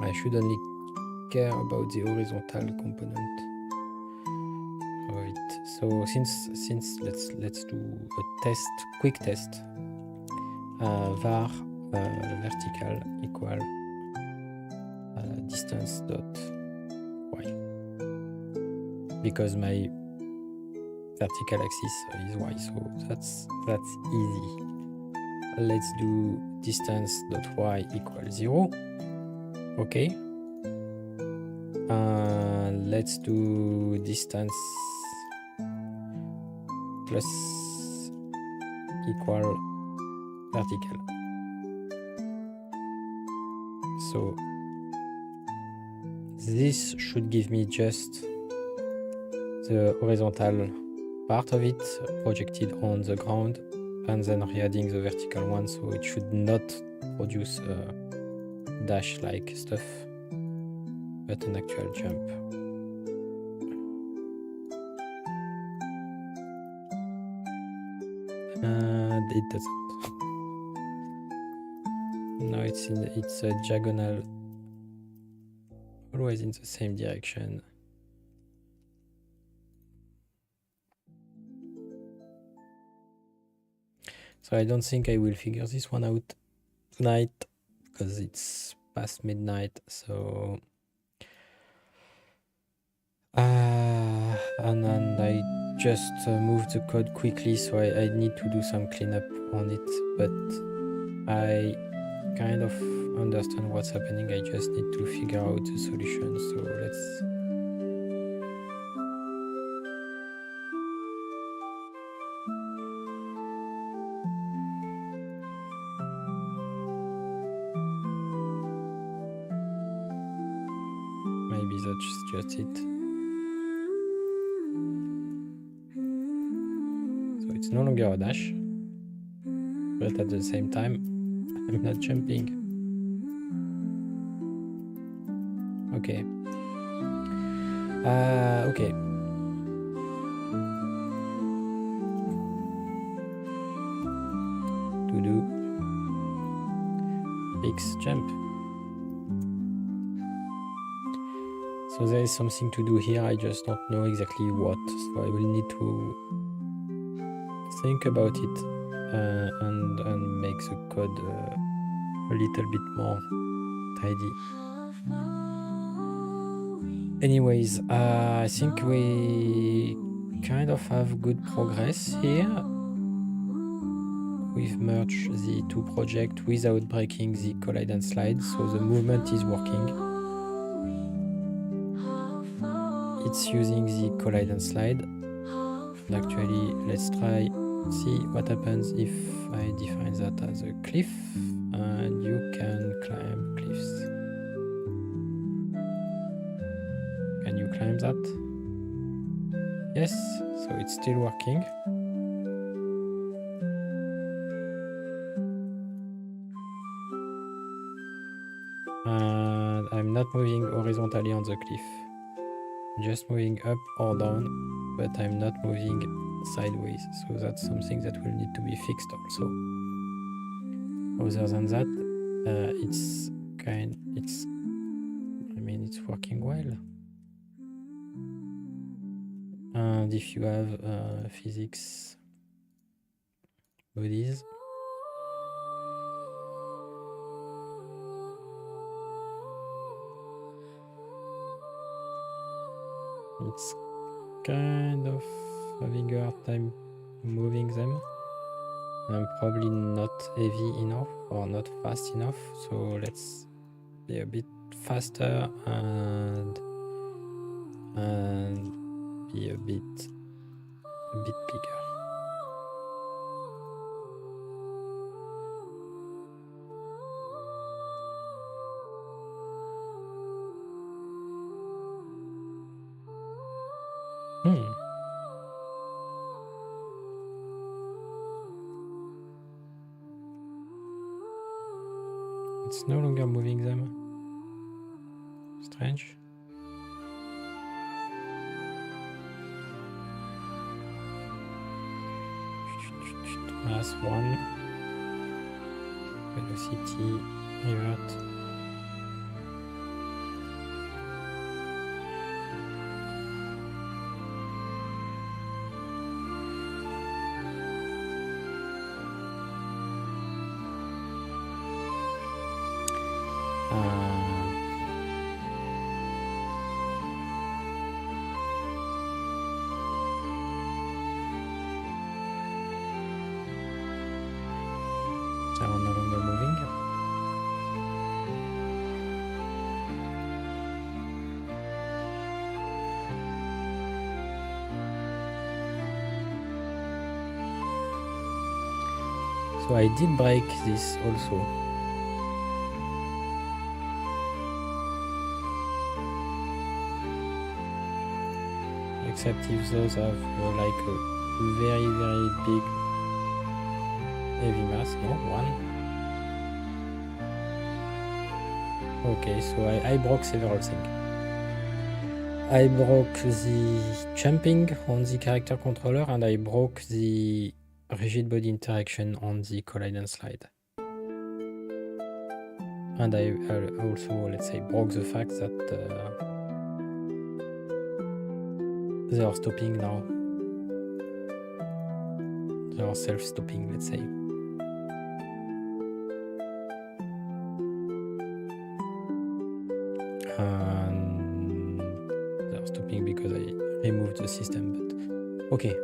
I should only care about the horizontal component of it. So since let's do a quick test. Var vertical equal distance dot y, because my vertical axis is y, so that's easy. Let's do distance dot y equals 0. Okay. Let's do distance plus equal vertical. So this should give me just the horizontal part of it projected on the ground, and then re-adding the vertical one, so it should not produce a dash-like stuff, but an actual jump. And it doesn't. No, it's a diagonal, always in the same direction. So I don't think I will figure this one out tonight because it's past midnight. So and I just moved the code quickly, so I need to do some cleanup on it, but I kind of understand what's happening. I just need to figure out the solution. So let's maybe that's just it. So it's no longer a dash, but at the same time I'm not jumping. Okay. Okay. To do fix jump. So there is something to do here. I just don't know exactly what. So I will need to think about it and make the code a little bit more tidy. Anyways, I think we kind of have good progress here. We've merged the two projects without breaking the collide and slide, so the movement is working. It's using the collide and slide. And actually, let's try see what happens if I define that as a cliff, and you can climb cliffs. Can you climb that? Yes, so it's still working. And I'm not moving horizontally on the cliff. I'm just moving up or down, but I'm not moving sideways. So that's something that will need to be fixed also. Other than that, it's working well. And if you have physics bodies, It's kind of having a hard time moving them. I'm probably not heavy enough or not fast enough, so let's be a bit faster and be a bit bigger. It's no longer moving them. Strange. Mass 1. Velocity revert. They are no longer moving. So I did break this also. Except if those have like a very big heavy mass. No, one. Okay, so I broke several things. I broke the jumping on the character controller and I broke the rigid body interaction on the collide and slide. And I also, let's say, broke the fact that they are stopping now. They are self-stopping, let's say. And they are stopping because I removed the system, but okay.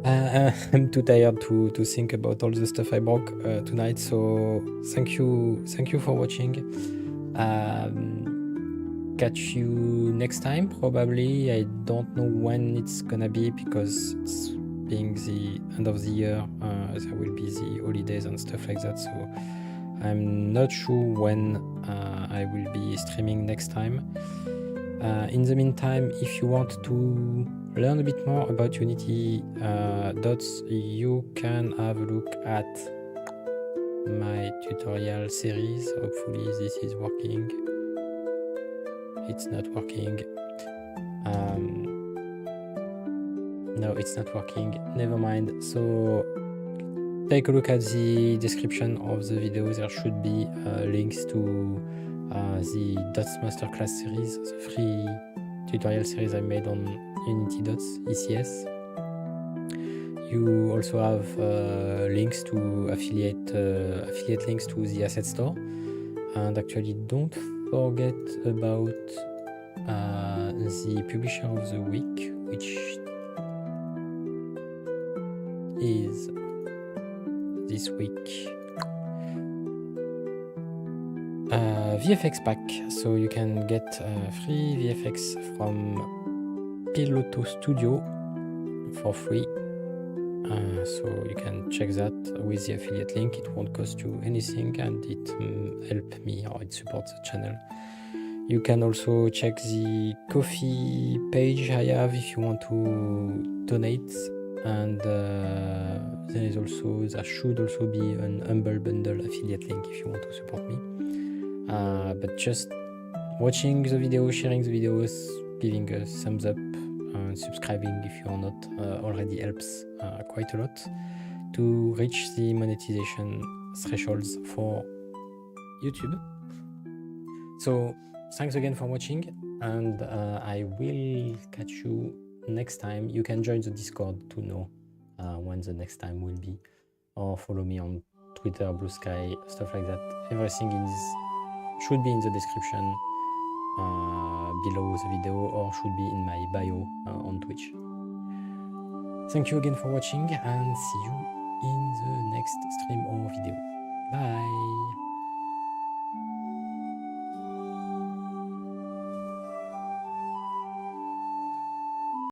I'm too tired to think about all the stuff I broke tonight, so thank you for watching. Catch you next time, probably. I don't know when it's gonna be because it's being the end of the year. There will be the holidays and stuff like that, so I'm not sure when I will be streaming next time. In the meantime, if you want to learn a bit more about Unity dots, you can have a look at my tutorial series. Hopefully this is working. It's not working. No, it's not working. Never mind. So take a look at the description of the video. There should be links to the Dots Masterclass series, the free tutorial series I made on Unity Dots ECS. You also have links to affiliate links to the asset store. And actually, don't forget about the publisher of the week, which is this week. VFX pack, so you can get free VFX from Piloto Studio for free. So you can check that with the affiliate link. It won't cost you anything and it helps me, or it supports the channel. You can also check the Ko-fi page I have if you want to donate. And there should also be an Humble Bundle affiliate link if you want to support me. But just watching the video, sharing the videos, giving a thumbs up, and subscribing if you are not already helps quite a lot to reach the monetization thresholds for YouTube. So thanks again for watching, and I will catch you next time. You can join the Discord to know when the next time will be, or follow me on Twitter, Blue Sky, stuff like that. Everything should be in the description. below the video, or should be in my bio on Twitch. Thank you again for watching, and see you in the next stream or video. Bye!